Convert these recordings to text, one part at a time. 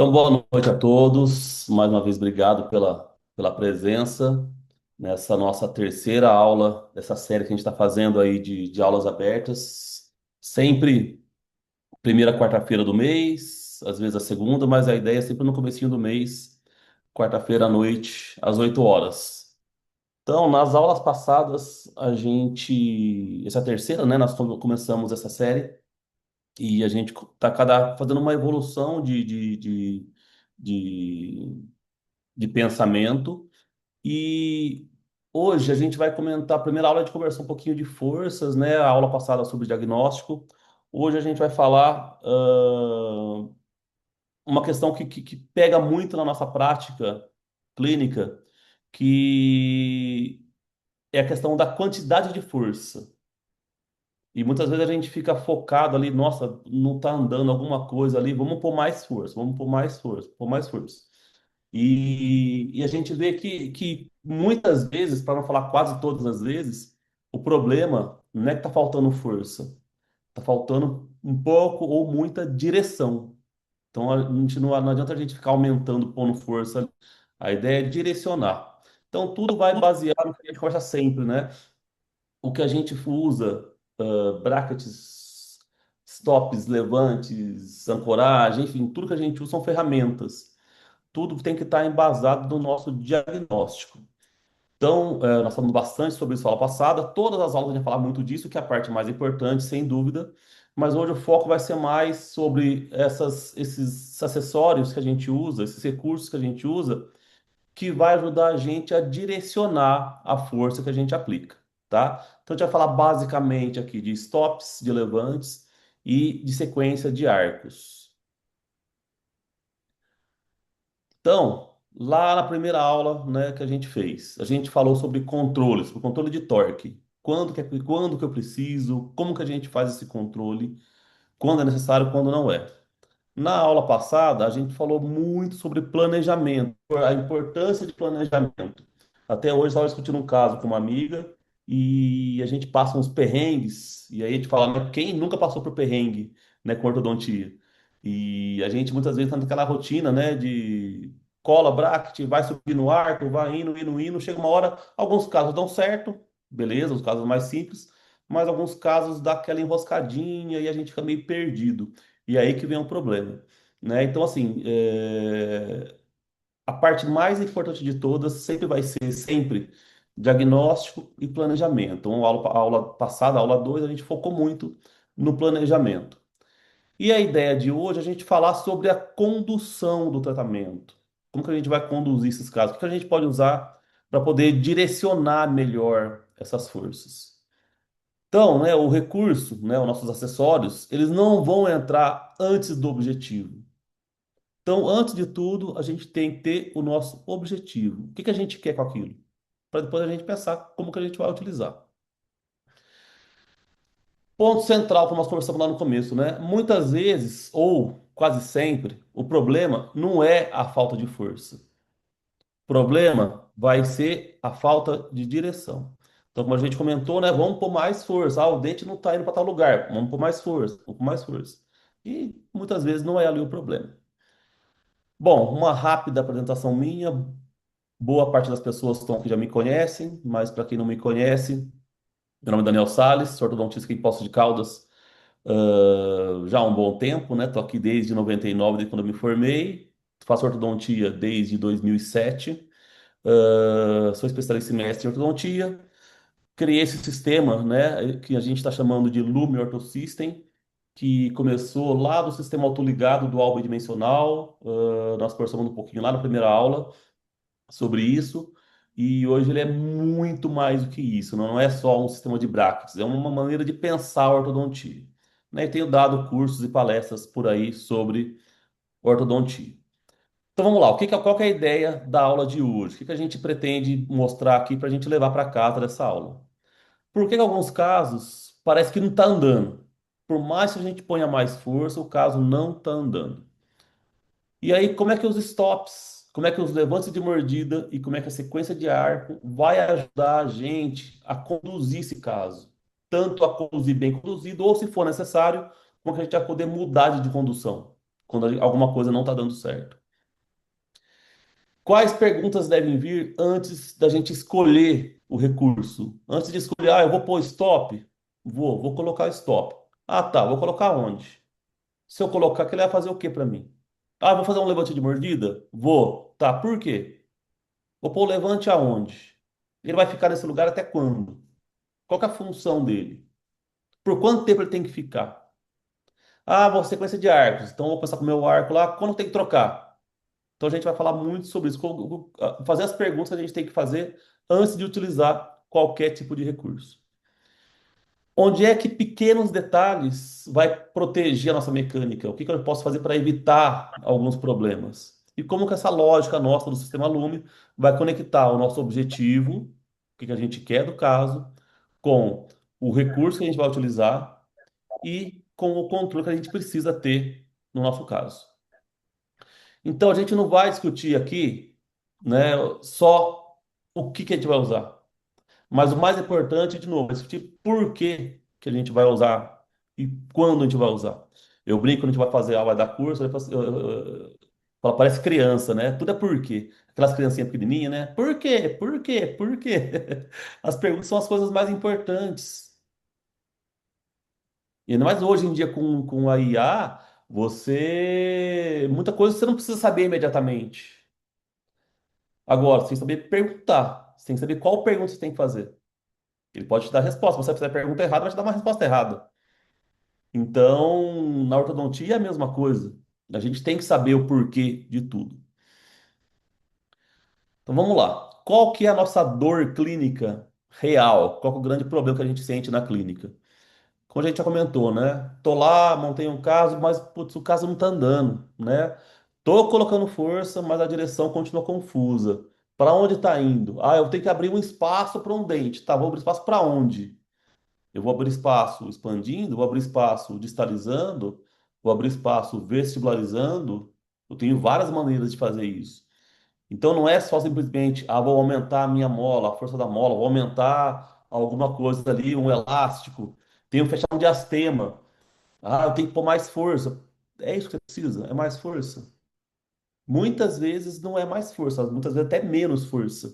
Então, boa noite a todos. Mais uma vez, obrigado pela presença nessa nossa terceira aula dessa série que a gente está fazendo aí de aulas abertas. Sempre primeira quarta-feira do mês, às vezes a segunda, mas a ideia é sempre no comecinho do mês, quarta-feira à noite, às 8 horas. Então, nas aulas passadas, essa é a terceira, né? Nós começamos essa série. E a gente está fazendo uma evolução de, de pensamento. E hoje a gente vai comentar. A primeira aula a gente conversou um pouquinho de forças, né? A aula passada sobre diagnóstico. Hoje a gente vai falar uma questão que pega muito na nossa prática clínica, que é a questão da quantidade de força. E muitas vezes a gente fica focado ali, nossa, não tá andando alguma coisa ali, vamos pôr mais força, vamos pôr mais força, pôr mais força. E a gente vê que muitas vezes, para não falar quase todas as vezes, o problema não é que tá faltando força, tá faltando um pouco ou muita direção. Então a gente não adianta a gente ficar aumentando, pondo força. A ideia é direcionar. Então tudo vai basear no que a gente conversa sempre, né? O que a gente usa, brackets, stops, levantes, ancoragem, enfim, tudo que a gente usa são ferramentas. Tudo tem que estar embasado no nosso diagnóstico. Então, nós falamos bastante sobre isso na aula passada. Todas as aulas a gente vai falar muito disso, que é a parte mais importante, sem dúvida. Mas hoje o foco vai ser mais sobre esses acessórios que a gente usa, esses recursos que a gente usa, que vai ajudar a gente a direcionar a força que a gente aplica, tá? Então, a gente vai falar basicamente aqui de stops, de levantes e de sequência de arcos. Então, lá na primeira aula, né, que a gente fez, a gente falou sobre controle de torque. Quando que eu preciso, como que a gente faz esse controle, quando é necessário, quando não é. Na aula passada, a gente falou muito sobre planejamento, a importância de planejamento. Até hoje, estava discutindo um caso com uma amiga e a gente passa uns perrengues, e aí a gente fala, né, quem nunca passou por perrengue, né, com ortodontia? E a gente muitas vezes está naquela rotina, né, de cola, bracket, vai subir no arco, vai indo, chega uma hora, alguns casos dão certo, beleza, os casos mais simples, mas alguns casos dá aquela enroscadinha e a gente fica meio perdido. E aí que vem o problema, né? Então, assim, a parte mais importante de todas sempre vai ser sempre diagnóstico e planejamento. Então, a aula passada, a aula 2 a gente focou muito no planejamento. E a ideia de hoje é a gente falar sobre a condução do tratamento. Como que a gente vai conduzir esses casos? O que a gente pode usar para poder direcionar melhor essas forças? Então, né, o recurso, né, os nossos acessórios, eles não vão entrar antes do objetivo. Então, antes de tudo, a gente tem que ter o nosso objetivo. O que que a gente quer com aquilo? Para depois a gente pensar como que a gente vai utilizar. Ponto central que nós conversamos lá no começo, né? Muitas vezes, ou quase sempre, o problema não é a falta de força. O problema vai ser a falta de direção. Então, como a gente comentou, né? Vamos pôr mais força. Ah, o dente não está indo para tal lugar. Vamos pôr mais força. Vamos pôr mais força. E muitas vezes não é ali o problema. Bom, uma rápida apresentação minha. Boa parte das pessoas estão aqui já me conhecem, mas para quem não me conhece, meu nome é Daniel Sales, sou ortodontista aqui em Poços de Caldas, já há um bom tempo, né? Estou aqui desde 99, desde quando eu me formei. Faço ortodontia desde 2007. Sou especialista em mestre em ortodontia. Criei esse sistema, né? Que a gente está chamando de Lume Ortho System, que começou lá do sistema autoligado do álbum bidimensional. Nós conversamos um pouquinho lá na primeira aula sobre isso. E hoje ele é muito mais do que isso. Não é só um sistema de brackets, é uma maneira de pensar a ortodontia. Né? E tenho dado cursos e palestras por aí sobre ortodontia. Então vamos lá, qual que é a ideia da aula de hoje? O que que a gente pretende mostrar aqui para a gente levar para casa dessa aula? Por que em alguns casos parece que não está andando? Por mais que a gente ponha mais força, o caso não está andando. E aí, como é que os stops, como é que os levantes de mordida e como é que a sequência de arco vai ajudar a gente a conduzir esse caso? Tanto a conduzir bem conduzido, ou se for necessário, como é que a gente vai poder mudar de condução? quando alguma coisa não está dando certo. Quais perguntas devem vir antes da gente escolher o recurso? Antes de escolher, eu vou pôr stop? Vou colocar stop. Ah, tá, vou colocar onde? Se eu colocar, que ele vai fazer o que para mim? Ah, vou fazer um levante de mordida? Vou. Tá, por quê? Vou pôr o levante aonde? Ele vai ficar nesse lugar até quando? Qual que é a função dele? Por quanto tempo ele tem que ficar? Ah, vou sequência de arcos. Então, eu vou começar com o meu arco lá. Quando tem que trocar? Então, a gente vai falar muito sobre isso. Fazer as perguntas que a gente tem que fazer antes de utilizar qualquer tipo de recurso. Onde é que pequenos detalhes vai proteger a nossa mecânica? O que que eu posso fazer para evitar alguns problemas? E como que essa lógica nossa do sistema Lume vai conectar o nosso objetivo, o que que a gente quer do caso, com o recurso que a gente vai utilizar e com o controle que a gente precisa ter no nosso caso. Então a gente não vai discutir aqui, né, só o que que a gente vai usar. Mas o mais importante, de novo, é discutir por que a gente vai usar e quando a gente vai usar. Eu brinco quando a gente vai fazer aula, vai dar curso, parece criança, né? Tudo é por quê. Aquelas criancinhas pequenininhas, né? Por quê? Por quê? Por quê? As perguntas são as coisas mais importantes. E ainda mais hoje em dia com a IA, muita coisa você não precisa saber imediatamente. Agora, você tem que saber perguntar. Você tem que saber qual pergunta você tem que fazer. Ele pode te dar a resposta. Se você fizer a pergunta errada, vai te dar uma resposta errada. Então, na ortodontia é a mesma coisa. A gente tem que saber o porquê de tudo. Então vamos lá. Qual que é a nossa dor clínica real? Qual que é o grande problema que a gente sente na clínica? Como a gente já comentou, né? Tô lá, montei um caso, mas putz, o caso não tá andando, né? Tô colocando força, mas a direção continua confusa. Para onde tá indo? Ah, eu tenho que abrir um espaço para um dente. Tá, vou abrir espaço para onde? Eu vou abrir espaço expandindo, vou abrir espaço distalizando, vou abrir espaço vestibularizando. Eu tenho várias maneiras de fazer isso. Então não é só simplesmente, vou aumentar a minha mola, a força da mola, vou aumentar alguma coisa ali, um elástico, tenho que fechar um diastema. Ah, eu tenho que pôr mais força. É isso que você precisa, é mais força. Muitas vezes não é mais força, muitas vezes até menos força.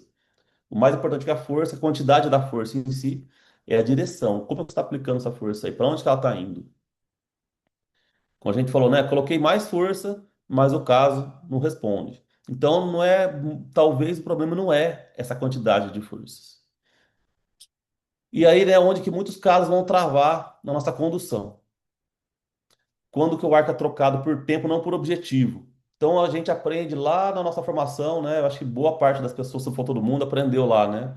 O mais importante que a força, a quantidade da força em si, é a direção. Como você está aplicando essa força aí? Para onde que ela está indo? Como a gente falou, né? Coloquei mais força, mas o caso não responde. Então, não é, talvez o problema não é essa quantidade de forças. E aí, né, onde que muitos casos vão travar na nossa condução. Quando que o arco é trocado por tempo, não por objetivo. Então, a gente aprende lá na nossa formação, né? Eu acho que boa parte das pessoas, se não for todo mundo, aprendeu lá, né?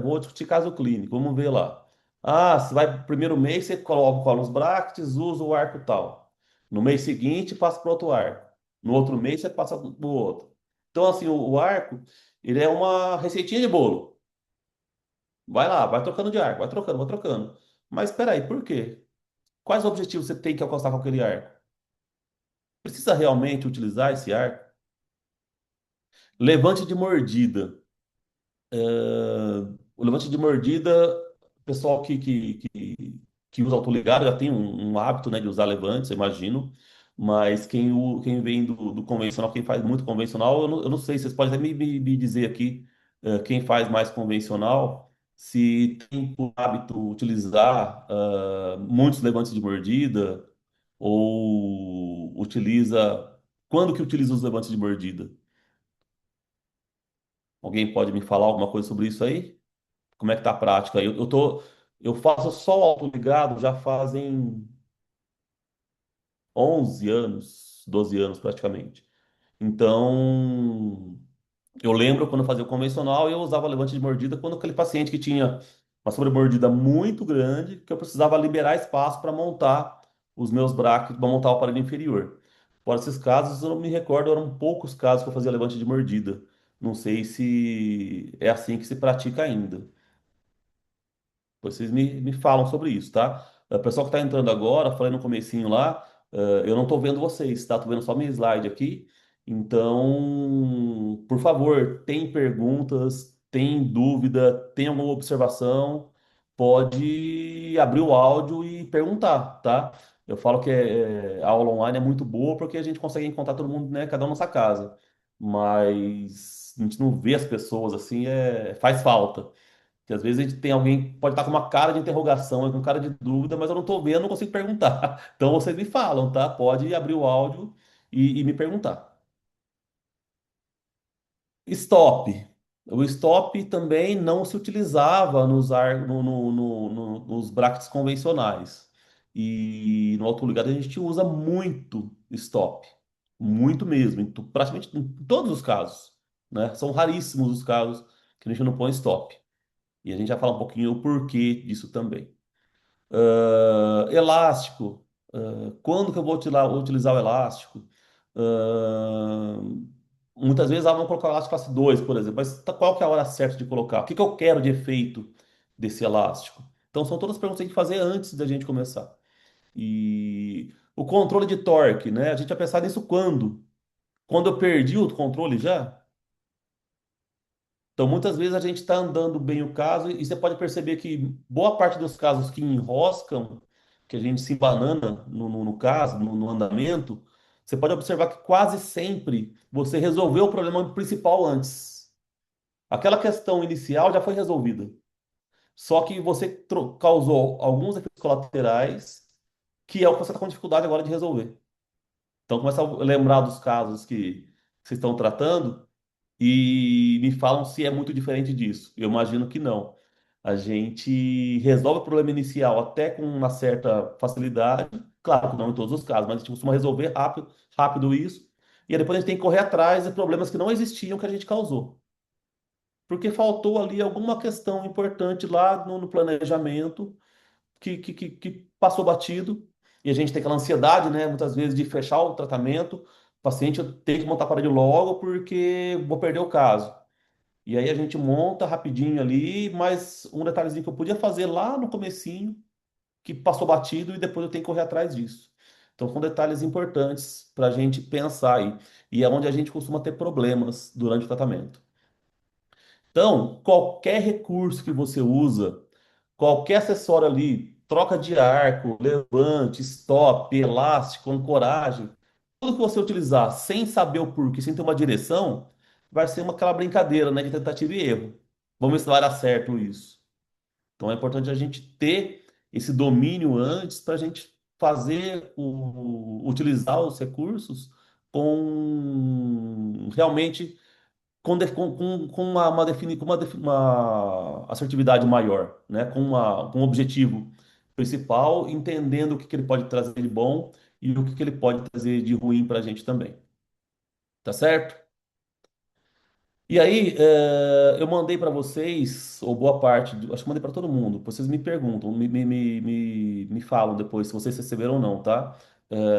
Vou discutir caso clínico, vamos ver lá. Ah, você vai, primeiro mês você coloca cola nos brackets, usa o arco tal. No mês seguinte, passa para outro arco. No outro mês, você passa para o outro. Então, assim, o arco, ele é uma receitinha de bolo. Vai lá, vai trocando de arco, vai trocando, vai trocando. Mas espera aí, por quê? Quais objetivos você tem que alcançar com aquele arco? Precisa realmente utilizar esse arco? Levante de mordida. O levante de mordida, o pessoal que usa autoligado já tem um hábito, né, de usar levantes, eu imagino. Mas quem vem do convencional, quem faz muito convencional, eu não sei, vocês podem até me dizer aqui, quem faz mais convencional, se tem por hábito utilizar muitos levantes de mordida, ou utiliza. Quando que utiliza os levantes de mordida? Alguém pode me falar alguma coisa sobre isso aí? Como é que tá a prática? Eu faço só o autoligado já fazem 11 anos, 12 anos praticamente. Então, eu lembro quando eu fazia o convencional, eu usava levante de mordida quando aquele paciente que tinha uma sobremordida muito grande, que eu precisava liberar espaço para montar os meus braços, para montar o aparelho inferior. Fora esses casos, eu não me recordo, eram poucos casos que eu fazia levante de mordida. Não sei se é assim que se pratica ainda. Vocês me falam sobre isso, tá? O pessoal que está entrando agora, falei no comecinho lá, eu não estou vendo vocês, tá? Estou vendo só minha slide aqui. Então, por favor, tem perguntas, tem dúvida, tem alguma observação, pode abrir o áudio e perguntar, tá? Eu falo que a aula online é muito boa porque a gente consegue encontrar todo mundo, né, cada um na sua casa. Mas a gente não vê as pessoas assim, faz falta. Porque às vezes a gente tem alguém que pode estar com uma cara de interrogação, com cara de dúvida, mas eu não estou vendo, não consigo perguntar. Então vocês me falam, tá? Pode abrir o áudio e me perguntar. Stop. O stop também não se utilizava nos brackets convencionais. E no autoligado a gente usa muito stop. Muito mesmo, praticamente em todos os casos, né? São raríssimos os casos que a gente não põe stop. E a gente já fala um pouquinho o porquê disso também. Elástico. Quando que eu vou utilizar o elástico? Ah, muitas vezes vamos colocar o elástico classe 2, por exemplo, mas qual que é a hora certa de colocar? O que que eu quero de efeito desse elástico? Então são todas as perguntas que tem que fazer antes da gente começar. E o controle de torque, né? A gente vai pensar nisso quando? Quando eu perdi o controle já? Então, muitas vezes a gente está andando bem o caso e você pode perceber que boa parte dos casos que enroscam, que a gente se embanana no caso, no andamento, você pode observar que quase sempre você resolveu o problema principal antes. Aquela questão inicial já foi resolvida. Só que você causou alguns efeitos colaterais que é o que você está com dificuldade agora de resolver. Então, começa a lembrar dos casos que vocês estão tratando e me falam se é muito diferente disso. Eu imagino que não. A gente resolve o problema inicial até com uma certa facilidade, claro que não em todos os casos, mas a gente costuma resolver rápido, rápido isso, e aí depois a gente tem que correr atrás de problemas que não existiam que a gente causou. Porque faltou ali alguma questão importante lá no planejamento que passou batido, e a gente tem aquela ansiedade, né, muitas vezes, de fechar o tratamento, o paciente tem que montar a parede logo porque vou perder o caso. E aí a gente monta rapidinho ali, mas um detalhezinho que eu podia fazer lá no comecinho, que passou batido e depois eu tenho que correr atrás disso. Então são detalhes importantes para a gente pensar aí. E é onde a gente costuma ter problemas durante o tratamento. Então, qualquer recurso que você usa, qualquer acessório ali, troca de arco, levante, stop, elástico, ancoragem, tudo que você utilizar sem saber o porquê, sem ter uma direção, vai ser aquela brincadeira, né, de tentativa e erro. Vamos ver se vai dar certo isso. Então é importante a gente ter esse domínio antes para a gente utilizar os recursos com realmente com uma assertividade maior, né? Com um objetivo principal, entendendo o que ele pode trazer de bom e o que ele pode trazer de ruim para a gente também. Tá certo? E aí, eu mandei para vocês, ou boa parte, acho que mandei para todo mundo. Vocês me perguntam, me falam depois se vocês receberam ou não, tá?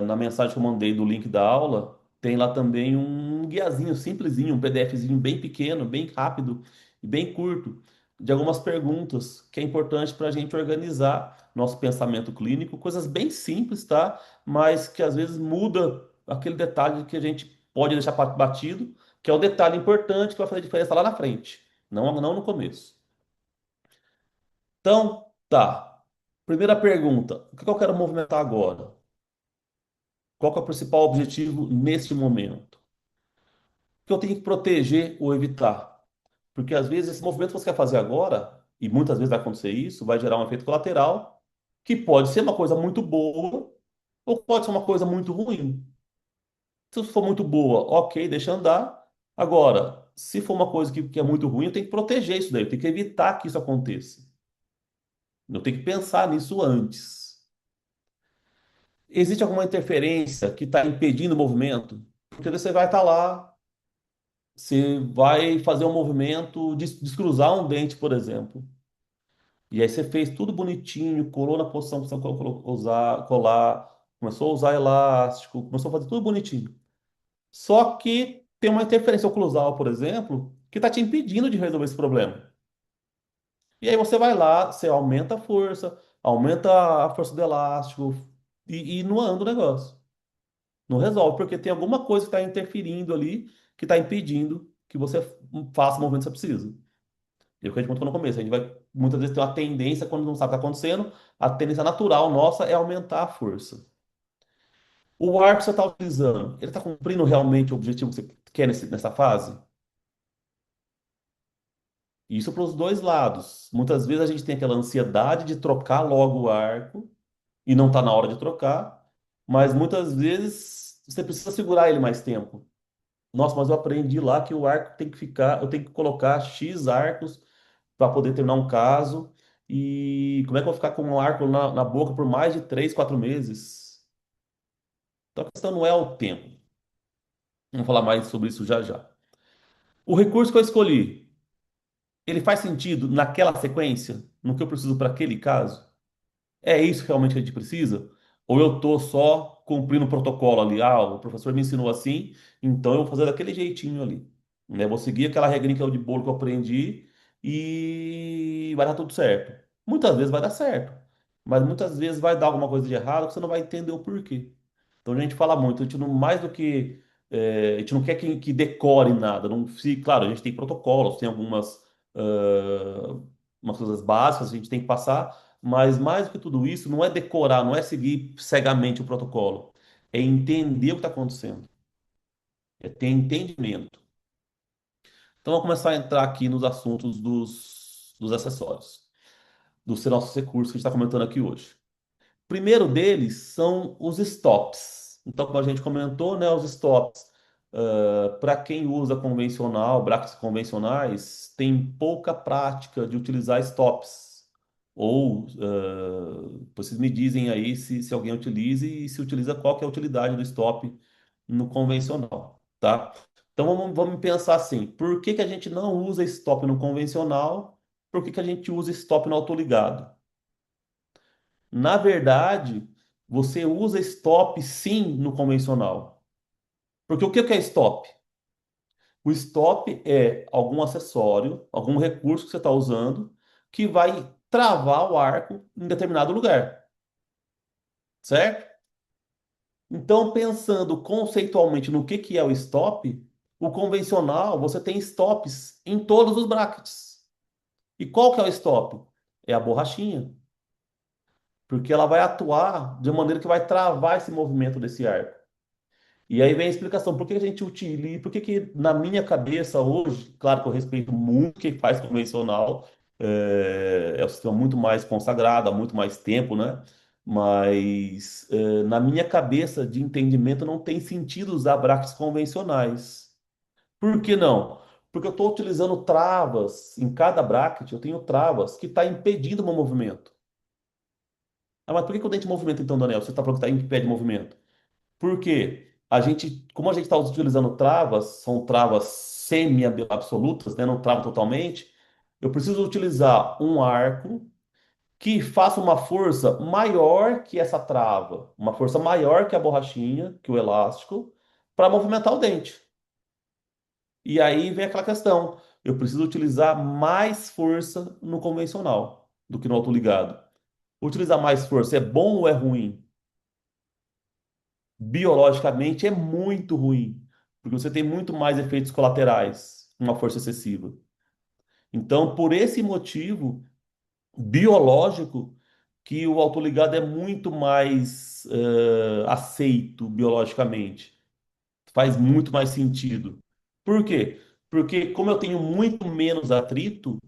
Na mensagem que eu mandei do link da aula, tem lá também um guiazinho simplesinho, um PDFzinho bem pequeno, bem rápido e bem curto, de algumas perguntas que é importante para a gente organizar nosso pensamento clínico, coisas bem simples, tá? Mas que às vezes muda aquele detalhe que a gente pode deixar batido, que é o detalhe importante que vai fazer diferença lá na frente, não no começo. Então, tá. Primeira pergunta: o que eu quero movimentar agora? Qual que é o principal objetivo neste momento? O que eu tenho que proteger ou evitar? Porque às vezes esse movimento que você quer fazer agora, e muitas vezes vai acontecer isso, vai gerar um efeito colateral que pode ser uma coisa muito boa ou pode ser uma coisa muito ruim. Se for muito boa, ok, deixa andar. Agora, se for uma coisa que é muito ruim, eu tenho que proteger isso daí, eu tenho que evitar que isso aconteça. Eu tenho que pensar nisso antes. Existe alguma interferência que está impedindo o movimento? Porque você vai estar lá, você vai fazer um movimento de descruzar um dente, por exemplo. E aí você fez tudo bonitinho, colou na posição que você usar, colar, começou a usar elástico, começou a fazer tudo bonitinho. Só que tem uma interferência oclusal, por exemplo, que está te impedindo de resolver esse problema. E aí você vai lá, você aumenta a força do elástico e não anda o negócio. Não resolve, porque tem alguma coisa que está interferindo ali, que está impedindo que você faça o movimento que você precisa. E é o que a gente contou no começo, a gente vai muitas vezes ter uma tendência, quando não sabe o que está acontecendo, a tendência natural nossa é aumentar a força. O ar que você está utilizando, ele está cumprindo realmente o objetivo que você quer nessa fase? Isso para os dois lados. Muitas vezes a gente tem aquela ansiedade de trocar logo o arco e não está na hora de trocar, mas muitas vezes você precisa segurar ele mais tempo. Nossa, mas eu aprendi lá que o arco tem que ficar, eu tenho que colocar X arcos para poder terminar um caso. E como é que eu vou ficar com um arco na boca por mais de 3, 4 meses? Então a questão não é o tempo. Vamos falar mais sobre isso já já. O recurso que eu escolhi, ele faz sentido naquela sequência, no que eu preciso para aquele caso? É isso realmente que a gente precisa? Ou eu estou só cumprindo o protocolo ali? Ah, o professor me ensinou assim, então eu vou fazer daquele jeitinho ali. Né? Vou seguir aquela regrinha que é o de bolo que eu aprendi e vai dar tudo certo. Muitas vezes vai dar certo, mas muitas vezes vai dar alguma coisa de errado que você não vai entender o porquê. Então a gente fala muito, a gente não mais do que a gente não quer que decore nada. Não, se, claro, a gente tem protocolos, tem algumas umas coisas básicas que a gente tem que passar, mas mais do que tudo isso, não é decorar, não é seguir cegamente o protocolo. É entender o que está acontecendo. É ter entendimento. Então, vamos começar a entrar aqui nos assuntos dos acessórios, dos nossos recursos que a gente está comentando aqui hoje. Primeiro deles são os stops. Então, como a gente comentou, né, os stops, para quem usa convencional, brackets convencionais, tem pouca prática de utilizar stops. Ou vocês me dizem aí se alguém utiliza e se utiliza qual que é a utilidade do stop no convencional, tá? Então vamos pensar assim, por que que a gente não usa stop no convencional? Por que que a gente usa stop no autoligado? Na verdade, você usa stop sim no convencional. Porque o que que é stop? O stop é algum acessório, algum recurso que você está usando que vai travar o arco em determinado lugar, certo? Então, pensando conceitualmente no que é o stop, o convencional, você tem stops em todos os brackets. E qual que é o stop? É a borrachinha, porque ela vai atuar de maneira que vai travar esse movimento desse arco. E aí vem a explicação, por que a gente utiliza, por que que na minha cabeça hoje, claro que eu respeito muito quem faz convencional, é um sistema muito mais consagrado, há muito mais tempo, né? Mas na minha cabeça de entendimento não tem sentido usar brackets convencionais. Por que não? Porque eu estou utilizando travas, em cada bracket eu tenho travas que está impedindo o meu movimento. Ah, mas por que que o dente movimenta então, Daniel? Você está falando que tá impede movimento? Porque como a gente está utilizando travas, são travas semi-absolutas, né? Não trava totalmente. Eu preciso utilizar um arco que faça uma força maior que essa trava, uma força maior que a borrachinha, que o elástico, para movimentar o dente. E aí vem aquela questão: eu preciso utilizar mais força no convencional do que no autoligado. Utilizar mais força é bom ou é ruim? Biologicamente é muito ruim, porque você tem muito mais efeitos colaterais com uma força excessiva. Então, por esse motivo biológico, que o autoligado é muito mais aceito biologicamente, faz muito mais sentido. Por quê? Porque como eu tenho muito menos atrito,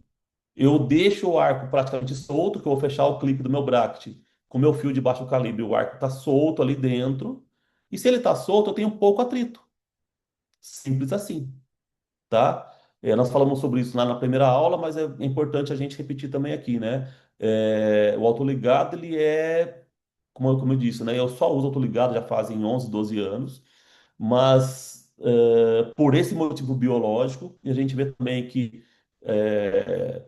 eu deixo o arco praticamente solto, que eu vou fechar o clipe do meu bracket com o meu fio de baixo calibre, o arco está solto ali dentro. E se ele está solto, eu tenho pouco atrito. Simples assim, tá? Nós falamos sobre isso lá na primeira aula, mas é importante a gente repetir também aqui, né? O autoligado, ele é, como eu disse, né? Eu só uso autoligado já fazem 11, 12 anos, mas por esse motivo biológico, e a gente vê também que é,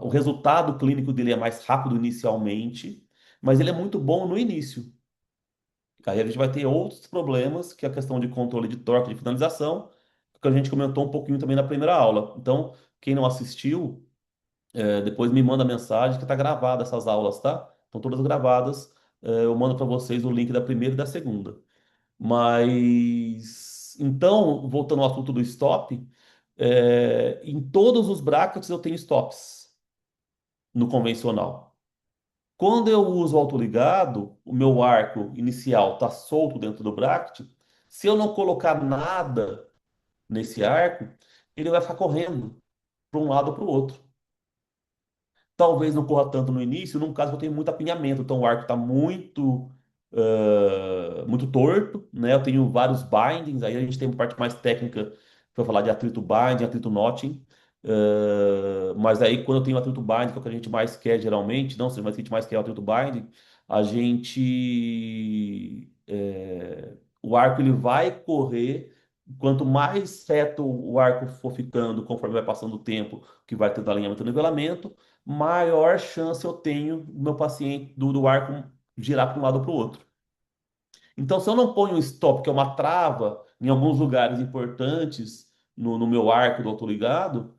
o resultado clínico dele é mais rápido inicialmente, mas ele é muito bom no início. Aí a gente vai ter outros problemas, que é a questão de controle de torque, de finalização, que a gente comentou um pouquinho também na primeira aula. Então, quem não assistiu, depois me manda mensagem que está gravada essas aulas, tá? Estão todas gravadas. Eu mando para vocês o link da primeira e da segunda. Mas, então, voltando ao assunto do stop, em todos os brackets eu tenho stops no convencional. Quando eu uso o autoligado, o meu arco inicial está solto dentro do bracket. Se eu não colocar nada nesse arco, ele vai ficar correndo para um lado ou para o outro. Talvez não corra tanto no início, num caso que eu tenho muito apinhamento, então o arco está muito torto, né? Eu tenho vários bindings, aí a gente tem uma parte mais técnica para falar de atrito binding, atrito notching. Mas aí quando eu tenho atrito binding, que é o que a gente mais quer geralmente, não seja, mas que a gente mais quer é o atrito binding, a gente o arco ele vai correr. Quanto mais reto o arco for ficando, conforme vai passando o tempo, que vai tendo alinhamento e nivelamento, maior chance eu tenho do meu paciente, do arco girar para um lado ou para o outro. Então, se eu não ponho um stop, que é uma trava, em alguns lugares importantes no meu arco do autoligado,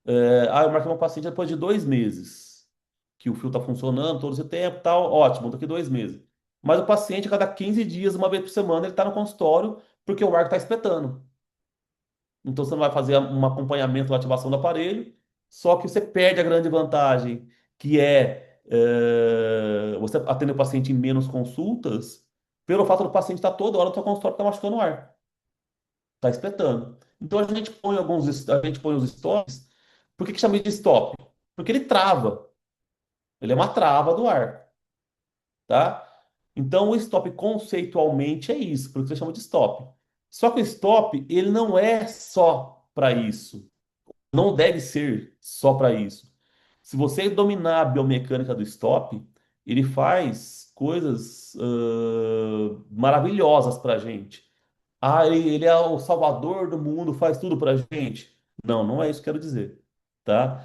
eu marquei meu paciente depois de 2 meses, que o fio está funcionando todo esse tempo, tal, ótimo, daqui 2 meses. Mas o paciente, a cada 15 dias, uma vez por semana, ele está no consultório porque o arco está espetando. Então você não vai fazer um acompanhamento da ativação do aparelho, só que você perde a grande vantagem, que você atender o paciente em menos consultas, pelo fato do paciente estar toda hora no seu consultório, está machucando o ar, está espetando. Então a gente põe os stops. Por que que chama de stop? Porque ele trava, ele é uma trava do ar, tá? Então o stop conceitualmente é isso, por isso que você chama de stop. Só que o stop, ele não é só para isso. Não deve ser só para isso. Se você dominar a biomecânica do stop, ele faz coisas maravilhosas para a gente. Ah, ele é o salvador do mundo, faz tudo para a gente. Não, não é isso que eu quero dizer, tá?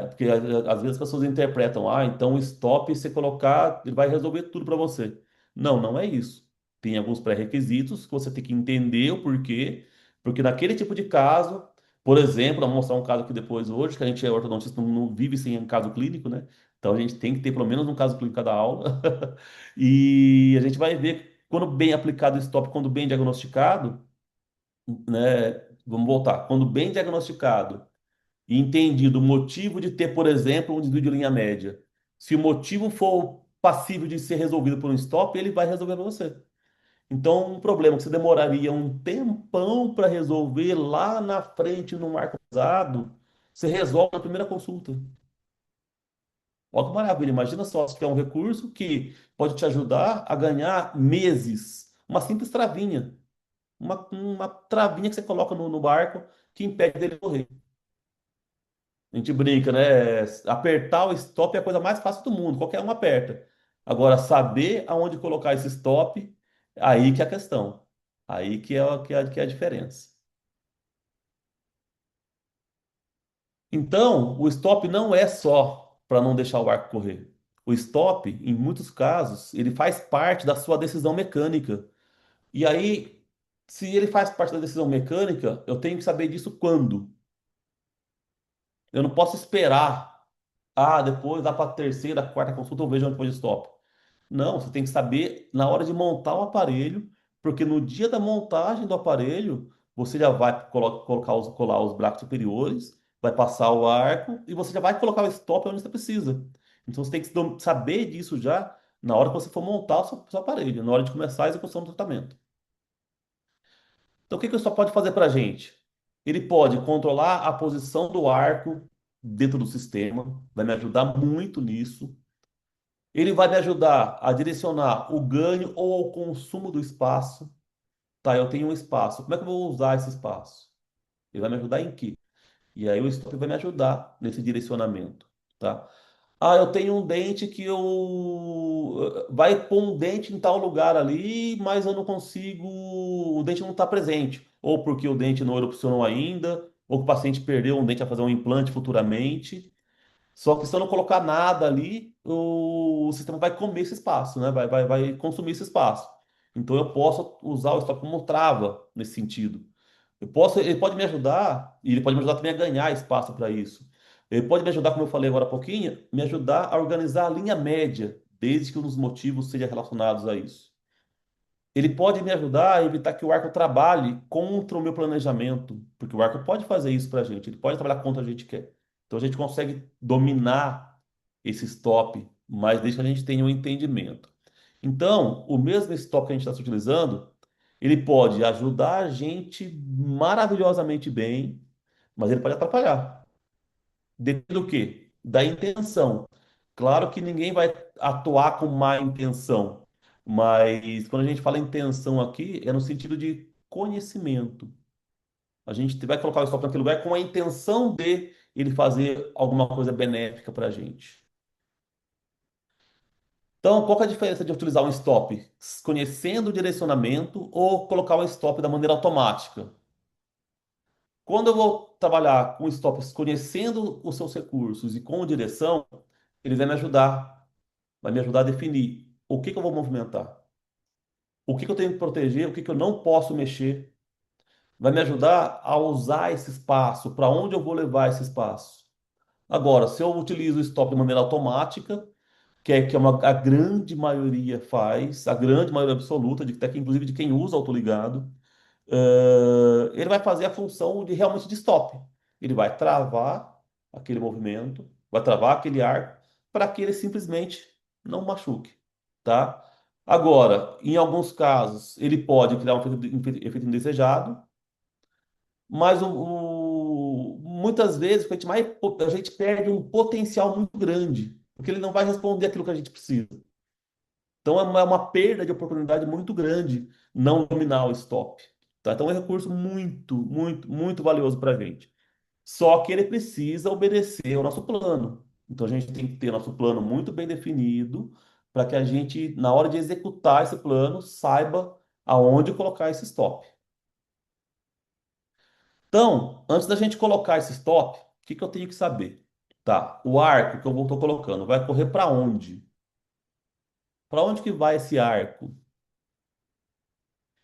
Porque às vezes as pessoas interpretam, então o stop, você colocar, ele vai resolver tudo para você. Não, não é isso. Tem alguns pré-requisitos que você tem que entender o porquê, porque naquele tipo de caso, por exemplo, vou mostrar um caso aqui depois hoje, que a gente é ortodontista, não vive sem um caso clínico, né? Então a gente tem que ter pelo menos um caso clínico cada aula. E a gente vai ver quando bem aplicado o stop, quando bem diagnosticado, né? Vamos voltar. Quando bem diagnosticado e entendido o motivo de ter, por exemplo, um desvio de linha média. Se o motivo for passível de ser resolvido por um stop, ele vai resolver para você. Então, um problema que você demoraria um tempão para resolver lá na frente no marco pesado, você resolve na primeira consulta. Olha que maravilha, imagina só, se é um recurso que pode te ajudar a ganhar meses. Uma simples travinha. Uma travinha que você coloca no barco que impede dele correr. A gente brinca, né? Apertar o stop é a coisa mais fácil do mundo, qualquer um aperta. Agora, saber aonde colocar esse stop, aí que é a questão. Aí que é a diferença. Então, o stop não é só para não deixar o arco correr. O stop, em muitos casos, ele faz parte da sua decisão mecânica. E aí, se ele faz parte da decisão mecânica, eu tenho que saber disso quando. Eu não posso esperar. Depois, lá para a terceira, quarta consulta, eu vejo onde foi o stop. Não, você tem que saber na hora de montar o aparelho, porque no dia da montagem do aparelho, você já vai colar os braços superiores, vai passar o arco e você já vai colocar o stop onde você precisa. Então você tem que saber disso já na hora que você for montar o seu aparelho, na hora de começar a execução do tratamento. Então o que que o stop pode fazer para a gente? Ele pode controlar a posição do arco dentro do sistema, vai me ajudar muito nisso. Ele vai me ajudar a direcionar o ganho ou o consumo do espaço. Tá, eu tenho um espaço. Como é que eu vou usar esse espaço? Ele vai me ajudar em quê? E aí o stop vai me ajudar nesse direcionamento, tá? Eu tenho um dente que eu vai pôr um dente em tal lugar ali, mas eu não consigo, o dente não está presente, ou porque o dente não erupcionou ainda, ou que o paciente perdeu um dente a fazer um implante futuramente. Só que se eu não colocar nada ali, o sistema vai comer esse espaço, né? Vai consumir esse espaço. Então eu posso usar o estoque como trava nesse sentido. Ele pode me ajudar, e ele pode me ajudar também a ganhar espaço para isso. Ele pode me ajudar, como eu falei agora há pouquinho, me ajudar a organizar a linha média, desde que um dos motivos seja relacionados a isso. Ele pode me ajudar a evitar que o arco trabalhe contra o meu planejamento, porque o arco pode fazer isso para a gente, ele pode trabalhar contra a gente quer. Então a gente consegue dominar esse stop mas desde que a gente tenha um entendimento. Então, o mesmo stop que a gente está utilizando, ele pode ajudar a gente maravilhosamente bem, mas ele pode atrapalhar. Depende do quê? Da intenção. Claro que ninguém vai atuar com má intenção, mas quando a gente fala intenção aqui, é no sentido de conhecimento. A gente vai colocar o stop naquele lugar com a intenção de ele fazer alguma coisa benéfica para a gente. Então, qual que é a diferença de utilizar um stop conhecendo o direcionamento ou colocar um stop da maneira automática? Quando eu vou trabalhar com stops conhecendo os seus recursos e com direção, ele vai me ajudar a definir o que que eu vou movimentar, o que que eu tenho que proteger, o que que eu não posso mexer. Vai me ajudar a usar esse espaço, para onde eu vou levar esse espaço. Agora, se eu utilizo o stop de maneira automática, que é a grande maioria faz, a grande maioria absoluta, até que inclusive de quem usa autoligado, ele vai fazer a função de realmente de stop. Ele vai travar aquele movimento, vai travar aquele arco, para que ele simplesmente não machuque, tá? Agora, em alguns casos, ele pode criar um efeito indesejado, mas muitas vezes a gente perde um potencial muito grande, porque ele não vai responder aquilo que a gente precisa. Então é uma perda de oportunidade muito grande não dominar o stop. Tá? Então é um recurso muito, muito, muito valioso para a gente. Só que ele precisa obedecer ao nosso plano. Então a gente tem que ter nosso plano muito bem definido para que a gente, na hora de executar esse plano, saiba aonde colocar esse stop. Então, antes da gente colocar esse stop, o que que eu tenho que saber? Tá, o arco que eu estou colocando vai correr para onde? Para onde que vai esse arco?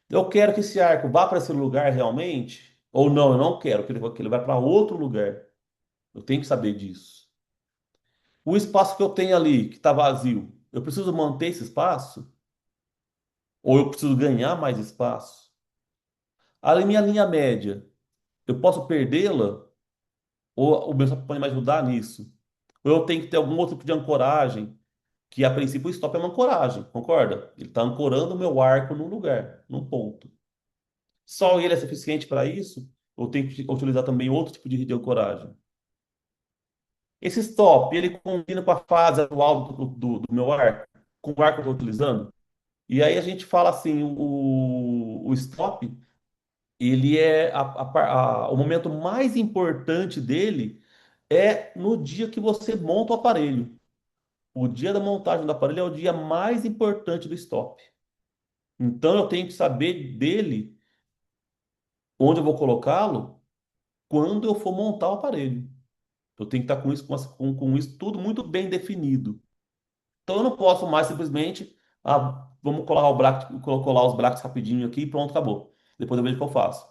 Eu quero que esse arco vá para esse lugar realmente? Ou não, eu não quero que ele vá para outro lugar. Eu tenho que saber disso. O espaço que eu tenho ali, que está vazio, eu preciso manter esse espaço? Ou eu preciso ganhar mais espaço? A minha linha média, eu posso perdê-la? Ou o meu stop pode me ajudar nisso? Ou eu tenho que ter algum outro tipo de ancoragem, que a princípio o stop é uma ancoragem, concorda? Ele está ancorando o meu arco num lugar, num ponto. Só ele é suficiente para isso? Ou tem que utilizar também outro tipo de ancoragem? Esse stop, ele combina com a fase atual do meu arco, com o arco que eu estou utilizando? E aí a gente fala assim, o stop, ele é o momento mais importante dele é no dia que você monta o aparelho. O dia da montagem do aparelho é o dia mais importante do stop. Então eu tenho que saber dele, onde eu vou colocá-lo, quando eu for montar o aparelho. Eu tenho que estar com isso, com isso tudo muito bem definido. Então eu não posso mais simplesmente, vamos colar colar os brackets rapidinho aqui e pronto, acabou. Depois eu vejo o que eu faço.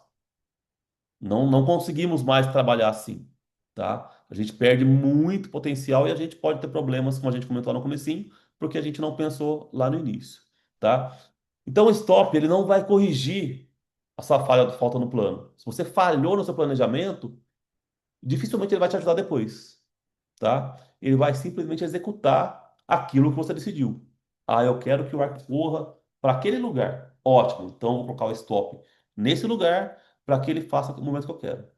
Não conseguimos mais trabalhar assim, tá? A gente perde muito potencial e a gente pode ter problemas, como a gente comentou lá no comecinho, porque a gente não pensou lá no início, tá? Então o stop, ele não vai corrigir a sua falta no plano. Se você falhou no seu planejamento, dificilmente ele vai te ajudar depois, tá? Ele vai simplesmente executar aquilo que você decidiu. Ah, eu quero que o arco corra para aquele lugar. Ótimo, então eu vou colocar o stop nesse lugar para que ele faça o momento que eu quero,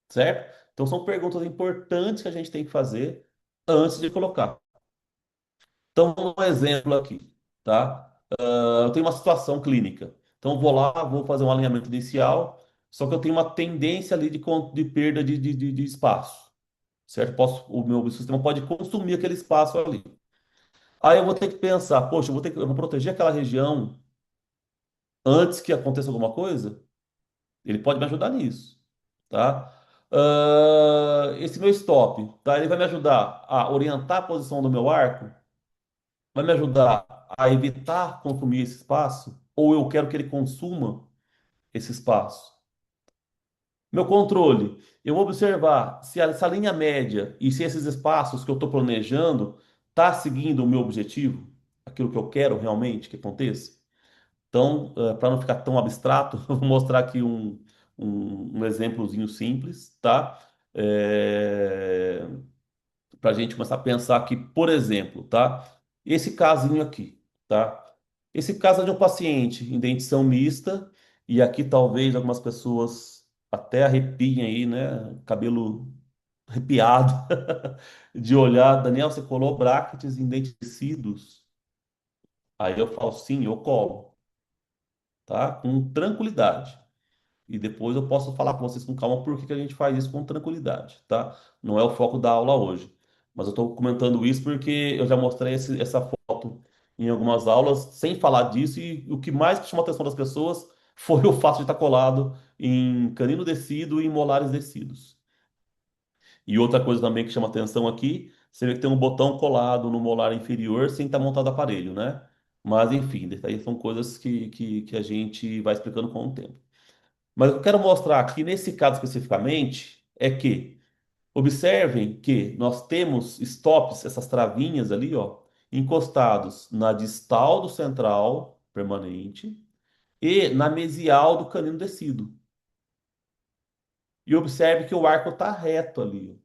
certo? Então são perguntas importantes que a gente tem que fazer antes de colocar. Então, um exemplo aqui, tá? Eu tenho uma situação clínica. Então, eu vou lá, vou fazer um alinhamento inicial, só que eu tenho uma tendência ali de perda de espaço, certo? O meu sistema pode consumir aquele espaço ali. Aí eu vou ter que pensar, poxa, eu vou proteger aquela região antes que aconteça alguma coisa? Ele pode me ajudar nisso, tá? Esse meu stop, tá? Ele vai me ajudar a orientar a posição do meu arco? Vai me ajudar a evitar consumir esse espaço? Ou eu quero que ele consuma esse espaço? Meu controle, eu vou observar se essa linha média e se esses espaços que eu estou planejando está seguindo o meu objetivo, aquilo que eu quero realmente que aconteça. Então, para não ficar tão abstrato, eu vou mostrar aqui um exemplozinho simples, tá? É, para a gente começar a pensar aqui, por exemplo, tá? Esse casinho aqui, tá? Esse caso é de um paciente em dentição mista, e aqui talvez algumas pessoas até arrepiem aí, né? Cabelo arrepiado de olhar. Daniel, você colou brackets em dentes tecidos? Aí eu falo, sim, eu colo, tá? Com tranquilidade. E depois eu posso falar com vocês com calma por que que a gente faz isso com tranquilidade, tá? Não é o foco da aula hoje. Mas eu estou comentando isso porque eu já mostrei essa foto em algumas aulas sem falar disso e o que mais chamou a atenção das pessoas foi o fato de estar colado em canino descido e em molares descidos. E outra coisa também que chama atenção aqui, você vê que tem um botão colado no molar inferior sem estar montado o aparelho, né? Mas enfim, detalhes são coisas que a gente vai explicando com o tempo. Mas o que eu quero mostrar aqui, nesse caso especificamente, é que observem que nós temos stops, essas travinhas ali, ó, encostados na distal do central permanente e na mesial do canino descido. E observe que o arco está reto ali, ó,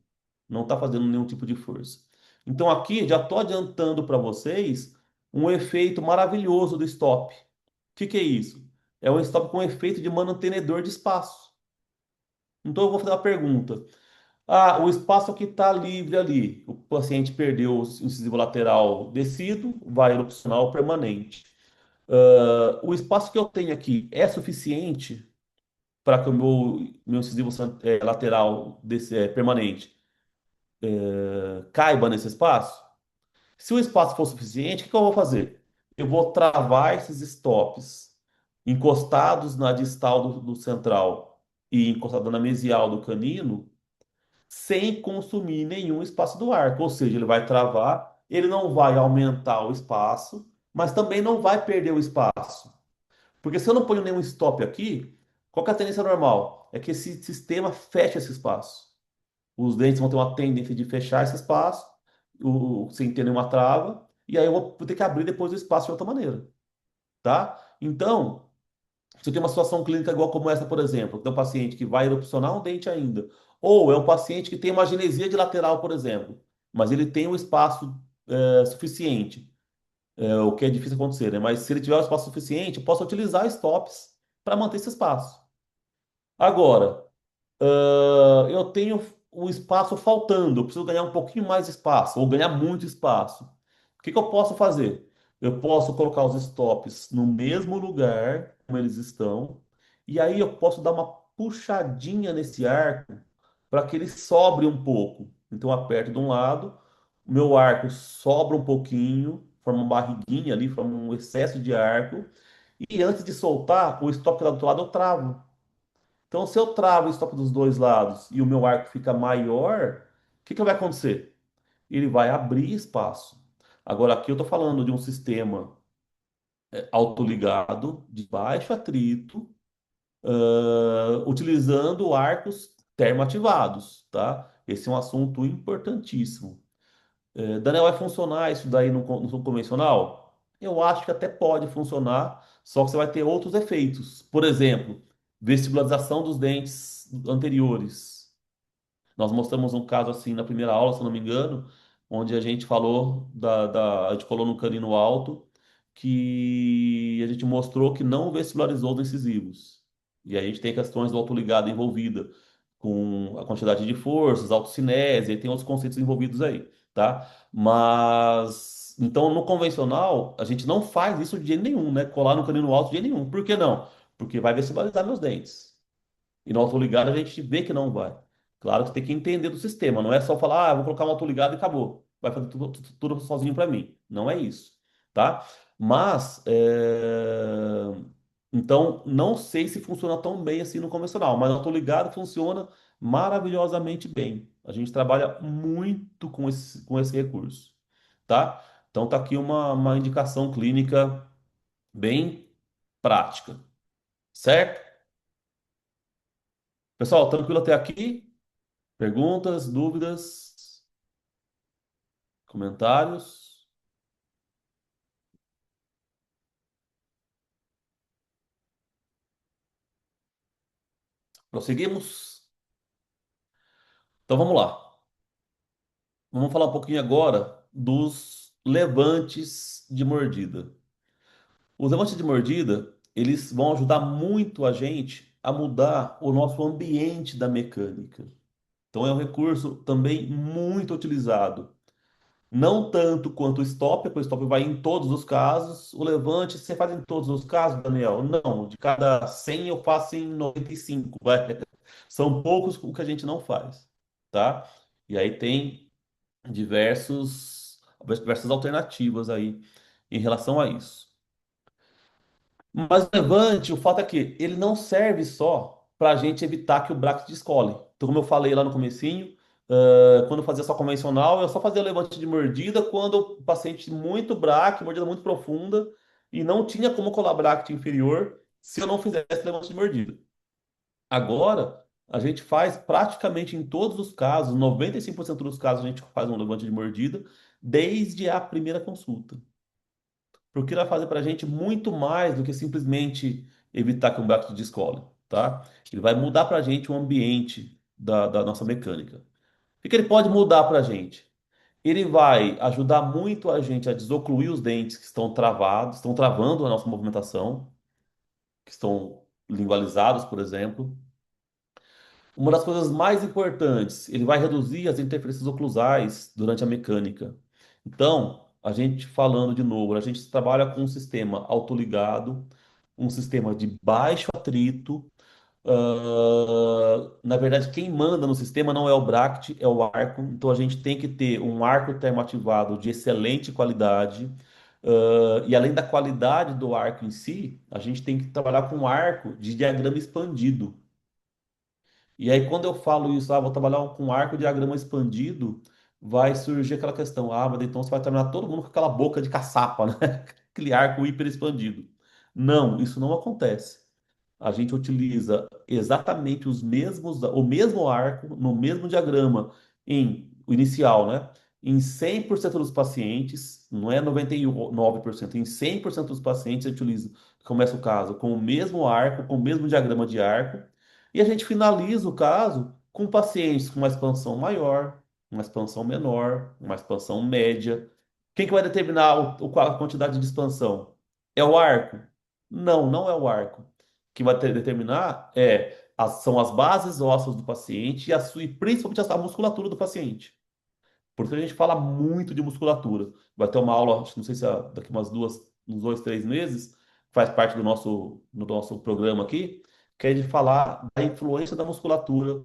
não está fazendo nenhum tipo de força. Então aqui já estou adiantando para vocês um efeito maravilhoso do stop. O que é isso? É um stop com efeito de mantenedor de espaço. Então eu vou fazer uma pergunta. Ah, o espaço que está livre ali. O paciente perdeu o incisivo lateral descido, vai erupcional permanente. O espaço que eu tenho aqui é suficiente para que o meu incisivo lateral permanente caiba nesse espaço? Se o espaço for suficiente, o que que eu vou fazer? Eu vou travar esses stops encostados na distal do central e encostado na mesial do canino sem consumir nenhum espaço do arco. Ou seja, ele vai travar, ele não vai aumentar o espaço, mas também não vai perder o espaço. Porque se eu não ponho nenhum stop aqui, qual que é a tendência normal? É que esse sistema feche esse espaço. Os dentes vão ter uma tendência de fechar esse espaço, sem ter nenhuma trava, e aí eu vou ter que abrir depois o espaço de outra maneira, tá? Então, se tem uma situação clínica igual como essa, por exemplo, tem um paciente que vai erupcionar um dente ainda, ou é um paciente que tem uma genesia de lateral, por exemplo, mas ele tem um espaço suficiente, o que é difícil acontecer, né? Mas se ele tiver um espaço suficiente, eu posso utilizar stops para manter esse espaço. Agora, eu tenho o espaço faltando, eu preciso ganhar um pouquinho mais de espaço, ou ganhar muito espaço. O que que eu posso fazer? Eu posso colocar os stops no mesmo lugar como eles estão, e aí eu posso dar uma puxadinha nesse arco para que ele sobre um pouco. Então eu aperto de um lado, o meu arco sobra um pouquinho, forma uma barriguinha ali, forma um excesso de arco, e antes de soltar, o stop que tá do outro lado eu travo. Então, se eu travo o stop dos dois lados e o meu arco fica maior, o que que vai acontecer? Ele vai abrir espaço. Agora, aqui eu estou falando de um sistema autoligado, de baixo atrito, utilizando arcos termoativados, tá? Esse é um assunto importantíssimo. Daniel, vai funcionar isso daí no convencional? Eu acho que até pode funcionar, só que você vai ter outros efeitos. Por exemplo, vestibularização dos dentes anteriores. Nós mostramos um caso assim na primeira aula, se eu não me engano, onde a gente falou a gente colou no canino alto, que a gente mostrou que não vestibularizou os incisivos. E aí a gente tem questões do autoligado envolvida, com a quantidade de forças, autocinese, e tem outros conceitos envolvidos aí, tá? Mas, então, no convencional, a gente não faz isso de jeito nenhum, né? Colar no canino alto de jeito nenhum. Por que não? Porque vai vestibularizar meus dentes. E no autoligado a gente vê que não vai. Claro que tem que entender do sistema, não é só falar, vou colocar um autoligado e acabou. Vai fazer tudo sozinho para mim. Não é isso, tá? Mas, então, não sei se funciona tão bem assim no convencional, mas no autoligado funciona maravilhosamente bem. A gente trabalha muito com esse recurso, tá? Então, tá aqui uma indicação clínica bem prática, certo? Pessoal, tranquilo até aqui? Perguntas, dúvidas, comentários? Prosseguimos? Então vamos lá. Vamos falar um pouquinho agora dos levantes de mordida. Os levantes de mordida, eles vão ajudar muito a gente a mudar o nosso ambiente da mecânica. Então é um recurso também muito utilizado. Não tanto quanto o stop, porque o stop vai em todos os casos. O levante, você faz em todos os casos, Daniel? Não, de cada 100 eu faço em 95, vai. São poucos o que a gente não faz, tá? E aí tem diversas alternativas aí em relação a isso. Mas o levante, o fato é que ele não serve só para a gente evitar que o braço descole. Então, como eu falei lá no comecinho, quando eu fazia só convencional, eu só fazia levante de mordida quando o paciente muito braque, mordida muito profunda, e não tinha como colar bracket inferior se eu não fizesse levante de mordida. Agora, a gente faz praticamente em todos os casos, 95% dos casos a gente faz um levante de mordida desde a primeira consulta. Porque ele vai fazer para a gente muito mais do que simplesmente evitar que um braço descole, tá? Ele vai mudar para a gente o ambiente da nossa mecânica. O que ele pode mudar para a gente? Ele vai ajudar muito a gente a desocluir os dentes que estão travados, estão travando a nossa movimentação, que estão lingualizados, por exemplo. Uma das coisas mais importantes, ele vai reduzir as interferências oclusais durante a mecânica. Então, a gente falando de novo, a gente trabalha com um sistema autoligado, um sistema de baixo atrito. Na verdade, quem manda no sistema não é o Bract, é o arco. Então, a gente tem que ter um arco termoativado de excelente qualidade. E além da qualidade do arco em si, a gente tem que trabalhar com um arco de diagrama expandido. E aí, quando eu falo isso, vou trabalhar com arco diagrama expandido, vai surgir aquela questão, mas então você vai terminar todo mundo com aquela boca de caçapa, né? Aquele arco hiper expandido. Não, isso não acontece. A gente utiliza exatamente o mesmo arco, no mesmo diagrama, em o inicial, né? Em 100% dos pacientes, não é 99%, em 100% dos pacientes a gente utiliza, começa o caso com o mesmo arco, com o mesmo diagrama de arco, e a gente finaliza o caso com pacientes com uma expansão maior, uma expansão menor, uma expansão média. Quem que vai determinar a quantidade de expansão? É o arco? Não, não é o arco. Quem vai determinar são as bases ósseas do paciente e principalmente a musculatura do paciente. Por isso a gente fala muito de musculatura. Vai ter uma aula, acho que não sei se é daqui uns 2, 3 meses, faz parte do nosso programa aqui, que é de falar da influência da musculatura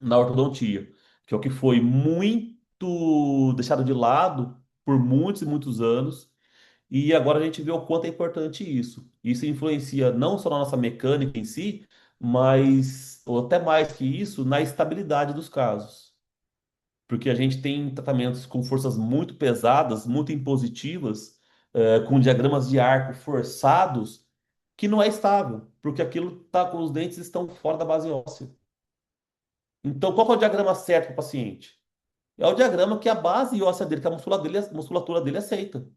na ortodontia, que é o que foi muito deixado de lado por muitos e muitos anos, e agora a gente vê o quanto é importante isso. Isso influencia não só na nossa mecânica em si, mas, ou até mais que isso, na estabilidade dos casos. Porque a gente tem tratamentos com forças muito pesadas, muito impositivas, com diagramas de arco forçados, que não é estável, porque aquilo tá com os dentes estão fora da base óssea. Então, qual que é o diagrama certo para o paciente? É o diagrama que a base óssea dele, que a musculatura dele aceita.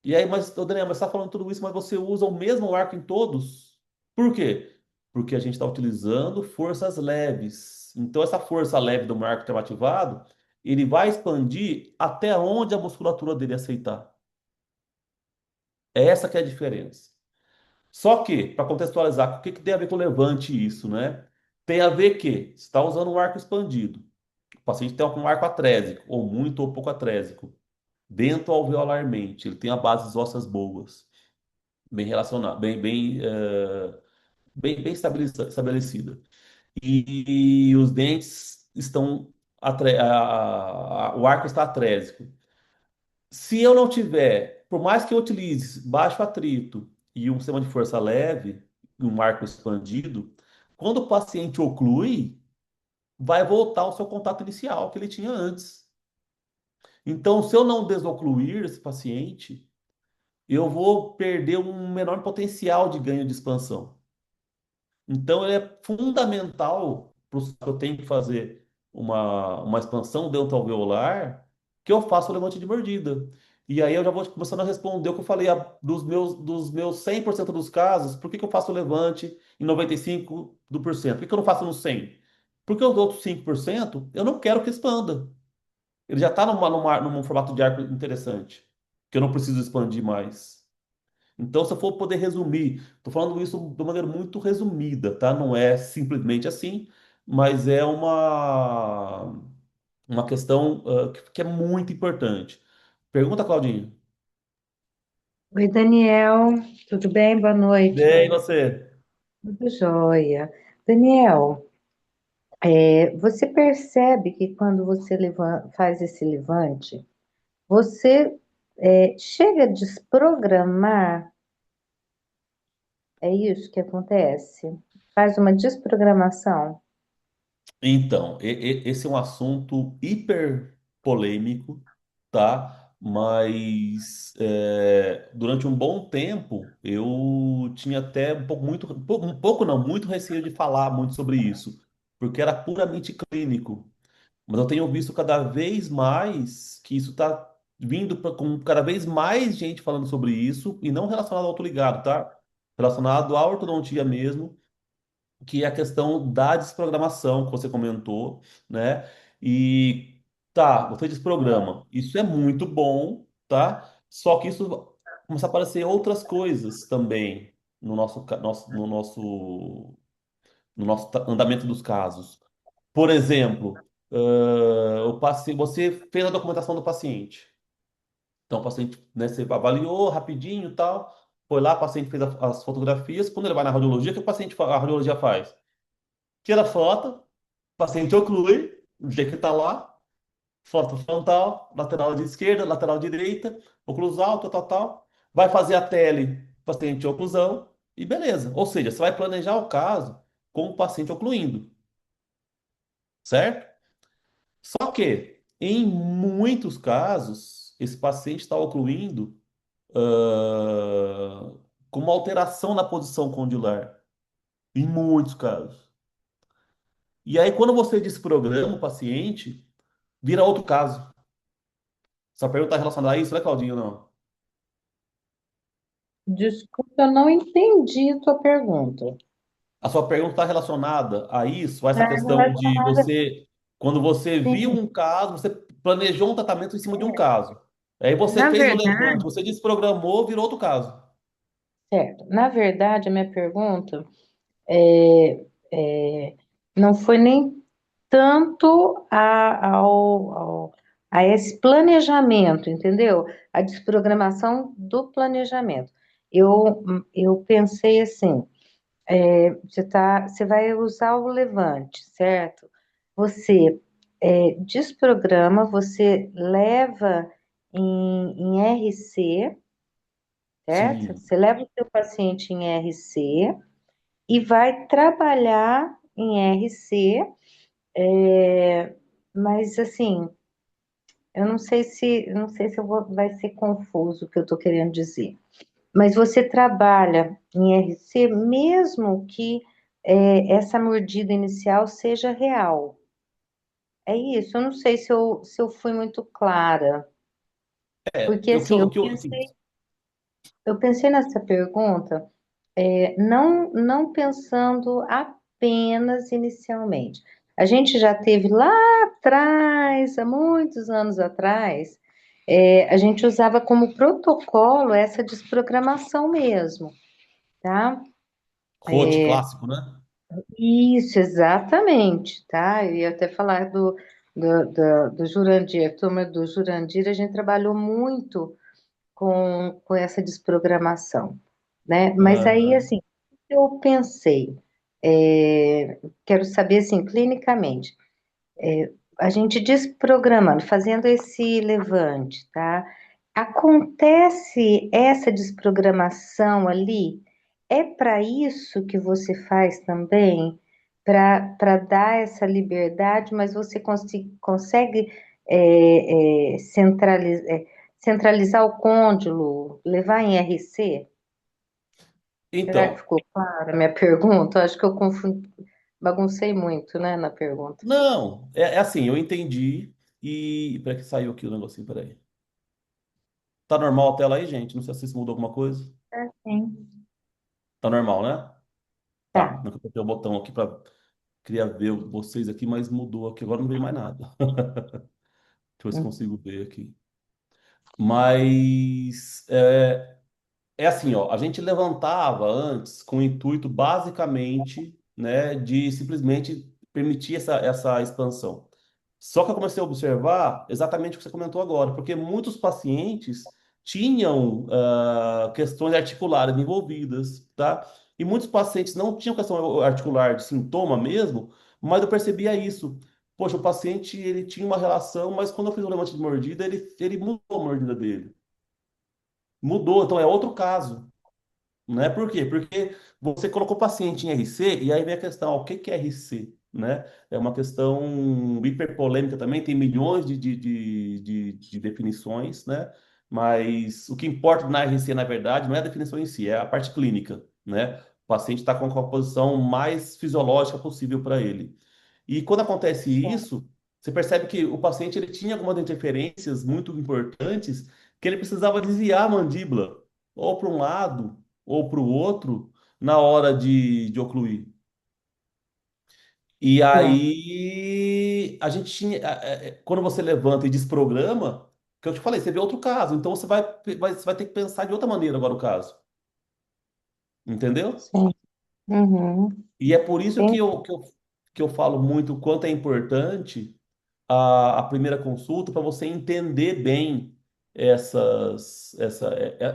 E aí, mas, ô Daniel, mas você está falando tudo isso, mas você usa o mesmo arco em todos? Por quê? Porque a gente está utilizando forças leves. Então, essa força leve do arco termoativado, ele vai expandir até onde a musculatura dele aceitar. É essa que é a diferença. Só que, para contextualizar, o que que tem a ver com levante isso, né? Tem a ver que você está usando um arco expandido. O paciente tem um arco atrésico, ou muito ou pouco atrésico. Dentro alveolarmente, ele tem as bases ósseas boas, bem relacionada, bem estabelecida. E os dentes estão, o arco está atrésico. Se eu não tiver, por mais que eu utilize baixo atrito e um sistema de força leve, um arco expandido, quando o paciente oclui, vai voltar ao seu contato inicial que ele tinha antes. Então, se eu não desocluir esse paciente, eu vou perder um menor potencial de ganho de expansão. Então, ele é fundamental para que eu tenho que fazer uma expansão dentro alveolar, que eu faça o levante de mordida. E aí eu já vou começando a responder o que eu falei dos meus 100% dos casos, por que que eu faço o levante em 95%? Por cento? Por que que eu não faço no 100%? Porque os outros 5% eu não quero que expanda. Ele já está num formato de arco interessante, que eu não preciso expandir mais. Então, se eu for poder resumir, estou falando isso de uma maneira muito resumida, tá? Não é simplesmente assim, mas é uma questão que é muito importante. Pergunta, Claudinha. Oi, Daniel, tudo bem? Boa noite. Bem, e você? Tudo jóia. Daniel, você percebe que quando você faz esse levante, você chega a desprogramar, é isso que acontece? Faz uma desprogramação. Então, esse é um assunto hiper polêmico, tá? Mas durante um bom tempo eu tinha até um pouco não, muito receio de falar muito sobre isso, porque era puramente clínico. Mas eu tenho visto cada vez mais que isso está vindo com cada vez mais gente falando sobre isso, e não relacionado ao autoligado, tá? Relacionado à ortodontia mesmo, que é a questão da desprogramação que você comentou, né? E tá, você desprograma. Isso é muito bom, tá? Só que isso começa a aparecer outras coisas também no nosso andamento dos casos. Por exemplo, você fez a documentação do paciente. Então, o paciente, né, você avaliou rapidinho e tal, foi lá, o paciente fez as fotografias. Quando ele vai na radiologia, o que a radiologia faz? Tira a foto, o paciente oclui, do jeito que está lá, foto frontal, lateral de esquerda, lateral direita, oclusal, tal, tal, tal. Vai fazer a tele, paciente oclusão, e beleza. Ou seja, você vai planejar o caso com o paciente ocluindo, certo? Só que, em muitos casos, esse paciente está ocluindo com uma alteração na posição condylar. Em muitos casos. E aí, quando você desprograma o paciente, vira outro caso. Essa pergunta está relacionada a isso, né, Claudinho? Não. Desculpa, eu não entendi a tua pergunta. A sua pergunta está relacionada a isso, a essa Está questão de relacionada, quando você viu sim. um caso, você planejou um tratamento em cima de um caso. Aí você Na fez o levante, verdade, você desprogramou, virou outro caso. certo. Na verdade, a minha pergunta é, é, não foi nem tanto a esse planejamento, entendeu? A desprogramação do planejamento. Eu pensei assim, você vai usar o levante, certo? Você desprograma, você leva em RC, certo? Sim. Você leva o seu paciente em RC e vai trabalhar em RC, mas assim, eu não sei se vai ser confuso o que eu estou querendo dizer. Mas você trabalha em RC mesmo que essa mordida inicial seja real. É isso, eu não sei se eu fui muito clara, porque assim, Assim, eu pensei nessa pergunta, não pensando apenas inicialmente. A gente já teve lá atrás, há muitos anos atrás, a gente usava como protocolo essa desprogramação mesmo, tá? Rote clássico, né? Isso, exatamente, tá? Eu ia até falar do Jurandir, a turma do Jurandir, a gente trabalhou muito com essa desprogramação, né? Mas aí, Aham. assim, eu pensei, quero saber, assim, clinicamente, a gente desprogramando, fazendo esse levante, tá? Acontece essa desprogramação ali? É para isso que você faz também? Para dar essa liberdade, mas você consegue centralizar o côndilo, levar em RC? Será que Então, ficou clara a minha pergunta? Acho que eu baguncei muito, né, na pergunta. não, é assim, eu entendi e. Peraí que saiu aqui o negocinho, peraí. Tá normal a tela aí, gente? Não sei se mudou alguma coisa. Sim. Tá normal, né? Tá, Tá. nunca apertei o botão aqui pra. Queria ver vocês aqui, mas mudou aqui. Agora não veio mais nada. Deixa eu ver se Hum, consigo ver aqui. Mas é assim, ó, a gente levantava antes com o intuito basicamente, né, de simplesmente permitir essa expansão. Só que eu comecei a observar exatamente o que você comentou agora, porque muitos pacientes tinham questões articulares envolvidas, tá? E muitos pacientes não tinham questão articular de sintoma mesmo, mas eu percebia isso. Poxa, o paciente ele tinha uma relação, mas quando eu fiz o levante de mordida, ele mudou a mordida dele. Mudou, então é outro caso. Né? Por quê? Porque você colocou o paciente em RC e aí vem a questão, ó, o que que é RC? Né? É uma questão hiperpolêmica também, tem milhões de definições, né? Mas o que importa na RC, na verdade, não é a definição em si, é a parte clínica, né? O paciente está com a composição mais fisiológica possível para ele. E quando acontece certo. isso, você percebe que o paciente ele tinha algumas interferências muito importantes que ele precisava desviar a mandíbula, ou para um lado, ou para o outro, na hora de ocluir. E Sim, aí a gente tinha. Quando você levanta e desprograma, que eu te falei, você vê outro caso. Então você vai ter que pensar de outra maneira agora o caso. Entendeu? sim. Uhum. E é por isso Entendi. que eu falo muito o quanto é importante a primeira consulta para você entender bem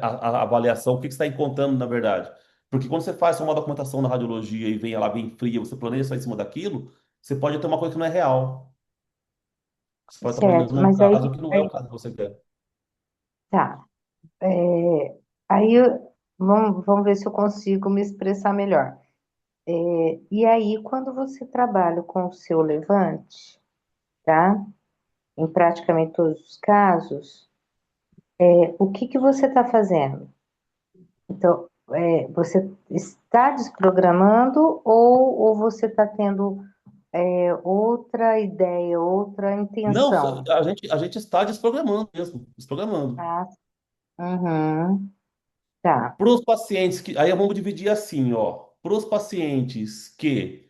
a avaliação, o que que você está encontrando na verdade. Porque quando você faz uma documentação na radiologia e vem ela bem fria, você planeja só em cima daquilo, você pode ter uma coisa que não é real. Você pode estar Certo, planejando um mas aí, caso que não é o caso que você quer. tá. É, aí vamos ver se eu consigo me expressar melhor. E aí, quando você trabalha com o seu levante, tá? Em praticamente todos os casos, o que que você está fazendo? Então, você está desprogramando ou você está tendo outra ideia, outra Não, intenção? a gente está desprogramando mesmo, desprogramando. Ah, uhum, tá. Para os pacientes que. Aí vamos dividir assim, ó. Para os pacientes que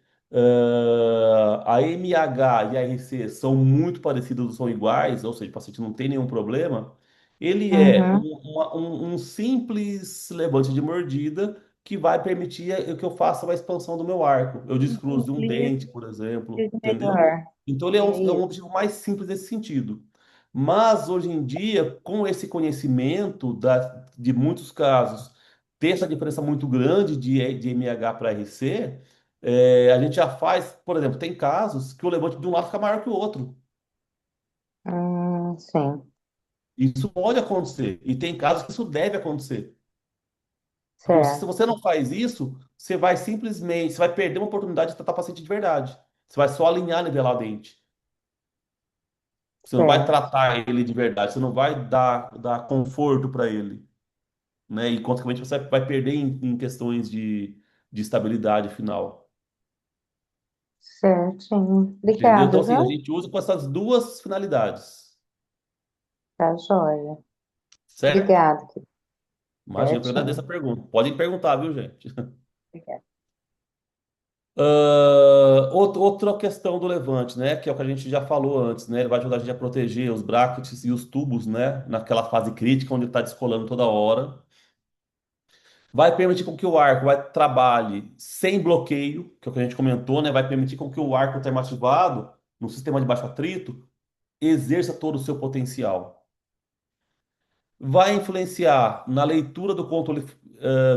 a MH e a RC são muito parecidos, são iguais, ou seja, o paciente não tem nenhum problema, ele é Uhum. um simples levante de mordida que vai permitir que eu faça uma expansão do meu arco. Eu descruze um Cumprir dente, por exemplo, entendeu? melhor. Então ele É é um isso. objetivo mais simples nesse sentido. Mas hoje em dia, com esse conhecimento de muitos casos ter essa diferença muito grande de MH para RC, a gente já faz, por exemplo, tem casos que o levante de um lado fica maior que o outro. Sim, Isso pode acontecer. E tem casos que isso deve acontecer. Porque se certo, você não faz isso, você vai simplesmente, você vai perder uma oportunidade de tratar o paciente de verdade. Você vai só alinhar, nivelar a dente. Você não vai certo, tratar ele de verdade, você não vai dar conforto para ele, né? E, consequentemente, você vai perder em questões de estabilidade final. certinho. Entendeu? Então, Obrigada, assim, a viu? gente usa com essas duas finalidades, Tá joia. certo? Obrigada, querido. Imagina, eu agradeço a Certinho. pergunta. Podem perguntar, viu, gente? Obrigada. Outra questão do levante, né? Que é o que a gente já falou antes, né? Ele vai ajudar a gente a proteger os brackets e os tubos, né? Naquela fase crítica onde ele está descolando toda hora. Vai permitir com que o arco trabalhe sem bloqueio, que é o que a gente comentou, né? Vai permitir com que o arco termoativado, no sistema de baixo atrito, exerça todo o seu potencial. Vai influenciar na leitura do controle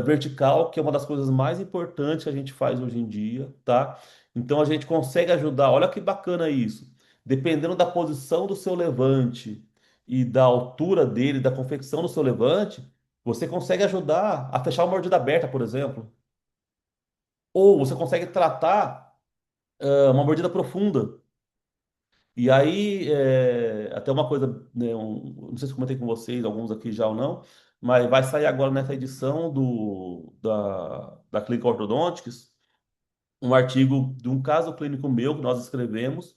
vertical, que é uma das coisas mais importantes que a gente faz hoje em dia, tá? Então a gente consegue ajudar, olha que bacana isso. Dependendo da posição do seu levante e da altura dele, da confecção do seu levante, você consegue ajudar a fechar uma mordida aberta, por exemplo. Ou você consegue tratar uma mordida profunda. E aí, até uma coisa, né, não sei se eu comentei com vocês, alguns aqui já ou não, mas vai sair agora nessa edição da Clínica Ortodontics um artigo de um caso clínico meu que nós escrevemos,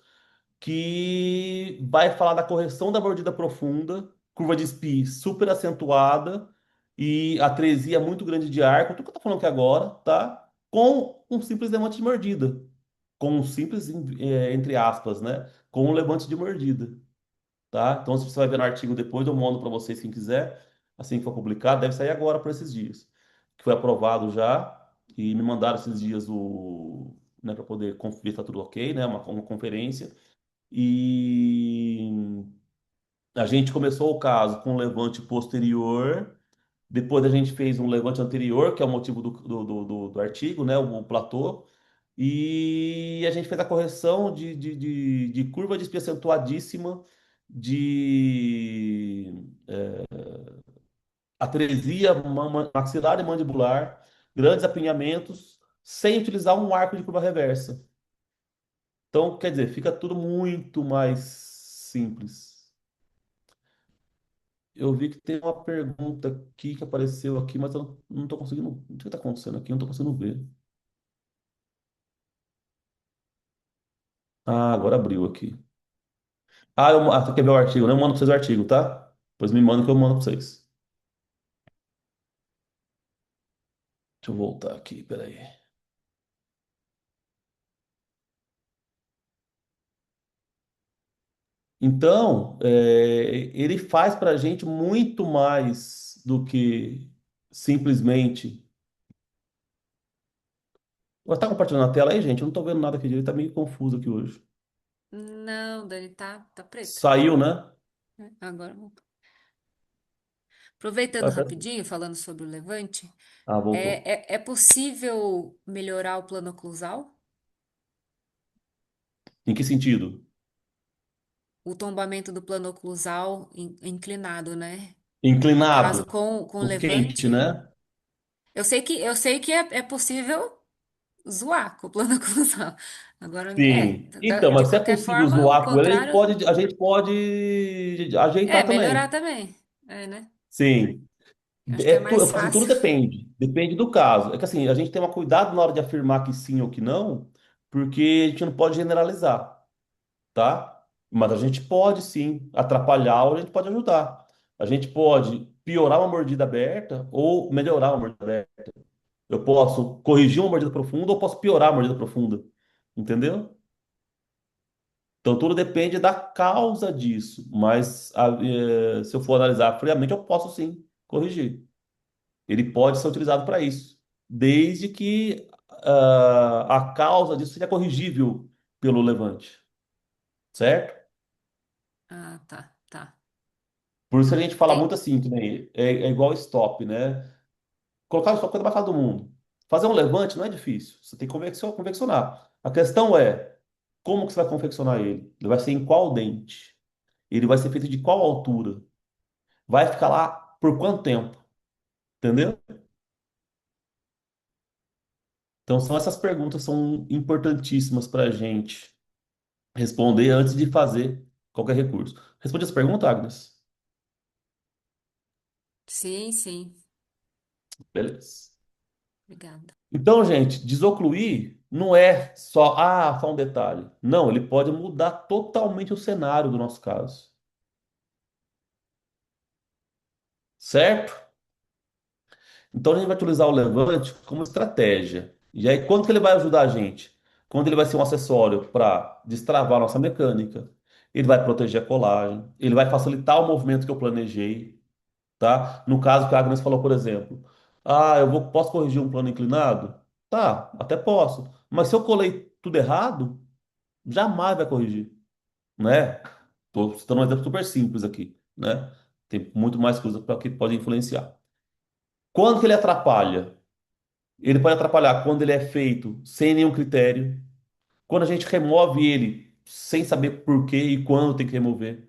que vai falar da correção da mordida profunda, curva de SPI super acentuada e atresia muito grande de arco, tudo que eu tô falando aqui agora, tá? Com um simples levante de mordida. com um simples, entre aspas, né? Com um levante de mordida, tá? Então, se você vai ver no artigo depois, eu mando para vocês quem quiser, assim que for publicado, deve sair agora por esses dias, que foi aprovado já, e me mandaram esses dias né, para poder conferir se tá tudo ok, né? Uma conferência. E a gente começou o caso com um levante posterior. Depois a gente fez um levante anterior, que é o motivo do artigo, né? O platô. E a gente fez a correção de curva de espia acentuadíssima de atresia maxilar e mandibular, grandes apinhamentos, sem utilizar um arco de curva reversa. Então, quer dizer, fica tudo muito mais simples. Eu vi que tem uma pergunta aqui que apareceu aqui, mas eu não estou conseguindo. O que está acontecendo aqui? Eu não estou conseguindo ver. Ah, agora abriu aqui. Você quer ver o artigo, né? Eu mando para vocês o artigo, tá? Pois me manda que eu mando para vocês. Deixa eu voltar aqui, peraí. Então, ele faz para a gente muito mais do que simplesmente. Você está compartilhando a tela aí, gente? Eu não estou vendo nada aqui direito, tá meio confuso aqui hoje. Não, Dani, tá preto. Saiu, né? Agora, aproveitando Ah, rapidinho, falando sobre o levante, voltou. é possível melhorar o plano oclusal? Em que sentido? O tombamento do plano oclusal inclinado, né? No caso, Inclinado, com no quente, levante, né? eu sei que é possível zoar com o plano oclusal. Agora, Sim. Então, de mas se é qualquer possível forma, o zoar com ele, contrário a gente pode ajeitar melhorar também. também. É, né? Sim. Acho que é mais Assim, tudo fácil. depende. Depende do caso. É que assim, a gente tem um cuidado na hora de afirmar que sim ou que não, porque a gente não pode generalizar, tá? Mas a gente pode sim atrapalhar ou a gente pode ajudar. A gente pode piorar uma mordida aberta ou melhorar uma mordida aberta. Eu posso corrigir uma mordida profunda ou posso piorar a mordida profunda. Entendeu? Então, tudo depende da causa disso, mas se eu for analisar friamente, eu posso sim corrigir. Ele pode ser utilizado para isso, desde que a causa disso seja corrigível pelo levante, certo? Ah, tá. Por isso a gente fala Tem, muito assim, que nem, é igual stop, né? Colocar a coisa mais fácil do mundo. Fazer um levante não é difícil, você tem que confeccionar. A questão é, como que você vai confeccionar ele? Ele vai ser em qual dente? Ele vai ser feito de qual altura? Vai ficar lá por quanto tempo? Entendeu? Então, são essas perguntas são importantíssimas para a gente responder antes de fazer qualquer recurso. Responde essa pergunta, Agnes? sim. Beleza. Obrigada. Então, gente, desocluir não é só um detalhe. Não, ele pode mudar totalmente o cenário do nosso caso. Certo? Então, a gente vai utilizar o levante como estratégia. E aí, quando que ele vai ajudar a gente? Quando ele vai ser um acessório para destravar a nossa mecânica, ele vai proteger a colagem, ele vai facilitar o movimento que eu planejei, tá? No caso que a Agnes falou, por exemplo, posso corrigir um plano inclinado? Tá, até posso. Mas se eu colei tudo errado, jamais vai corrigir, né? Estou citando um exemplo super simples aqui, né? Tem muito mais coisas que podem influenciar. Quando que ele atrapalha? Ele pode atrapalhar quando ele é feito sem nenhum critério, quando a gente remove ele sem saber por quê e quando tem que remover.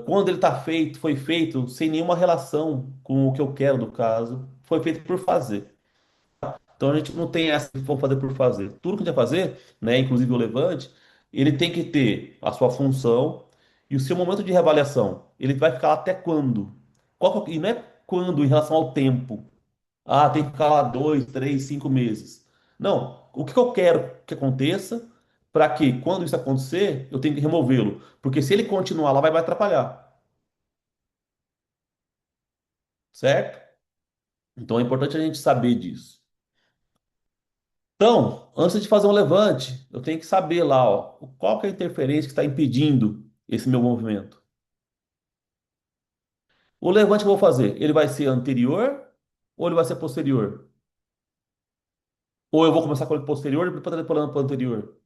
Quando ele está feito, foi feito sem nenhuma relação com o que eu quero do caso, foi feito por fazer. Então a gente não tem essa de vamos fazer por fazer. Tudo que a gente vai fazer, né, inclusive o levante, ele tem que ter a sua função e o seu momento de reavaliação. Ele vai ficar lá até quando? E não é quando em relação ao tempo. Tem que ficar lá 2, 3, 5 meses. Não. O que eu quero que aconteça para que, quando isso acontecer, eu tenho que removê-lo. Porque se ele continuar lá, vai atrapalhar. Certo? Então é importante a gente saber disso. Então, antes de fazer um levante, eu tenho que saber lá, ó, qual que é a interferência que está impedindo esse meu movimento. O levante que eu vou fazer, ele vai ser anterior ou ele vai ser posterior? Ou eu vou começar com ele posterior e depois para o anterior?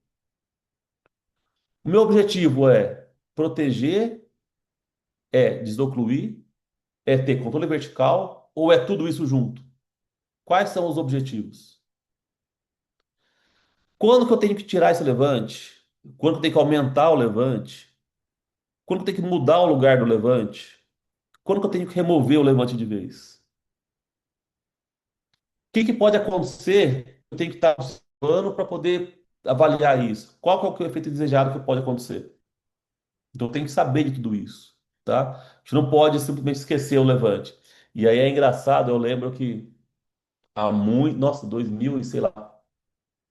O meu objetivo é proteger, é desocluir, é ter controle vertical ou é tudo isso junto? Quais são os objetivos? Quando que eu tenho que tirar esse levante? Quando que eu tenho que aumentar o levante? Quando que eu tenho que mudar o lugar do levante? Quando que eu tenho que remover o levante de vez? O que que pode acontecer? Eu tenho que estar observando para poder avaliar isso. Qual que é o efeito desejado que pode acontecer? Então tem que saber de tudo isso, tá? A gente não pode simplesmente esquecer o levante. E aí é engraçado, eu lembro que há muito, nossa, 2000 e sei lá,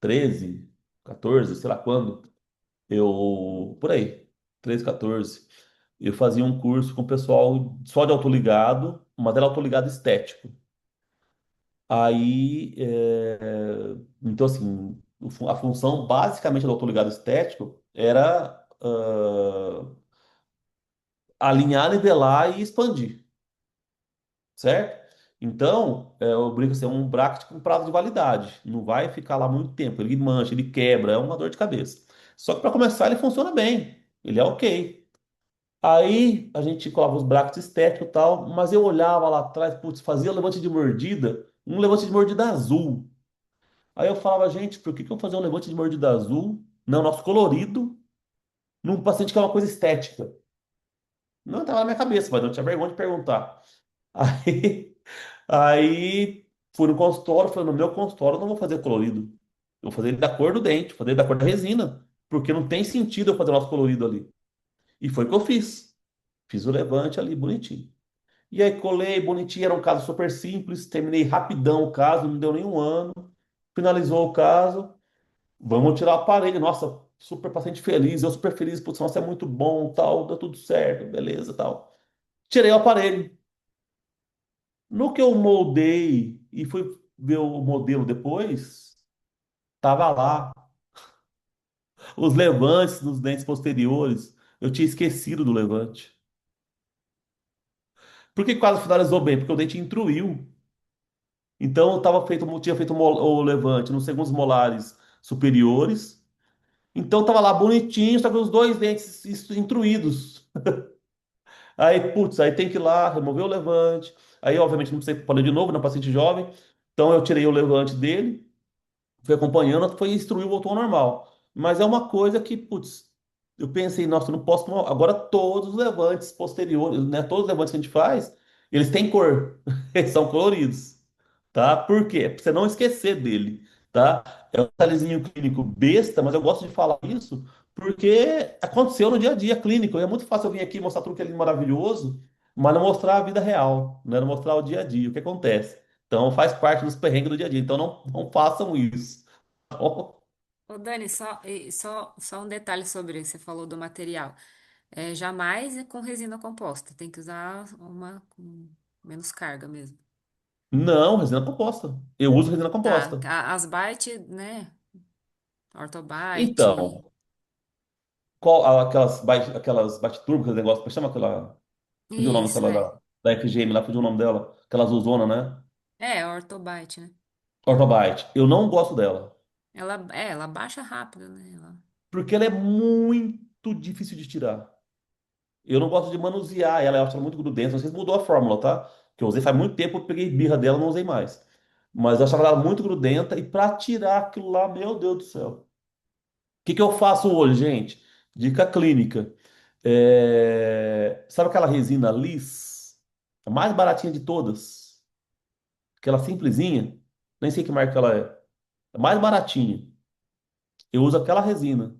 13, 14, sei lá quando, por aí, 13, 14, eu fazia um curso com o pessoal só de autoligado, mas era autoligado estético. Aí, então assim, a função basicamente do autoligado estético era alinhar, nivelar e expandir. Certo? Então, eu brinco assim, é um bracket com prazo de validade. Não vai ficar lá muito tempo. Ele mancha, ele quebra, é uma dor de cabeça. Só que para começar, ele funciona bem. Ele é ok. Aí a gente colava os brackets estéticos e tal, mas eu olhava lá atrás, putz, fazia levante de mordida, um levante de mordida azul. Aí eu falava, gente, por que que eu vou fazer um levante de mordida azul? Não, nosso colorido, num paciente que é uma coisa estética. Não estava na minha cabeça, mas eu tinha vergonha de perguntar. Aí Aí fui no consultório, falei, no meu consultório eu não vou fazer colorido. Eu vou fazer ele da cor do dente, vou fazer ele da cor da resina. Porque não tem sentido eu fazer o nosso colorido ali. E foi o que eu fiz. Fiz o levante ali bonitinho. E aí colei bonitinho, era um caso super simples, terminei rapidão o caso, não deu nem um ano. Finalizou o caso, vamos tirar o aparelho. Nossa, super paciente feliz, eu super feliz, putz, nossa, é muito bom, tal, deu tudo certo, beleza, tal. Tirei o aparelho. No que eu moldei e fui ver o modelo depois, tava lá os levantes nos dentes posteriores. Eu tinha esquecido do levante. Por que quase finalizou bem? Porque o dente intruiu. Então eu tinha feito o levante nos segundos molares superiores. Então tava lá bonitinho, só que os dois dentes intruídos. Aí, putz, aí tem que ir lá, remover o levante. Aí, obviamente, não precisei fazer de novo na paciente jovem. Então eu tirei o levante dele. Fui acompanhando, foi instruir, voltou ao normal. Mas é uma coisa que, putz, eu pensei, nossa, eu não posso. Agora todos os levantes posteriores, né? Todos os levantes que a gente faz, eles têm cor, eles são coloridos, tá? Por quê? Pra você não esquecer dele, tá? É um detalhezinho clínico besta, mas eu gosto de falar isso porque aconteceu no dia a dia clínico. E é muito fácil eu vir aqui mostrar tudo que é lindo, maravilhoso, mas não mostrar a vida real, né? Não mostrar o dia a dia, o que acontece. Então faz parte dos perrengues do dia a dia. Então não façam isso. Ô, Dani, só um detalhe sobre isso. Você falou do material. Jamais é com resina composta. Tem que usar uma com menos carga mesmo. Não, resina composta. Eu uso resina Tá. composta. As Bite, né? Ortobite. Então, aquelas bate-turbo, aquele negócio, como chama aquela. Fugiu o nome Isso, daquela é. da FGM lá, fugiu o nome dela. Aquela azulzona, né? Ortobite, né? Ortobite. Eu não gosto dela. Ela baixa rápido, né? Porque ela é muito difícil de tirar. Eu não gosto de manusear ela, eu acho ela muito grudenta. Não sei se mudou a fórmula, tá? Que eu usei faz muito tempo, eu peguei birra dela, não usei mais. Mas eu achava ela muito grudenta e pra tirar aquilo lá, meu Deus do céu. O que que eu faço hoje, gente? Dica clínica. Sabe aquela resina Liss? A mais baratinha de todas. Aquela simplesinha. Nem sei que marca ela é. A mais baratinha. Eu uso aquela resina.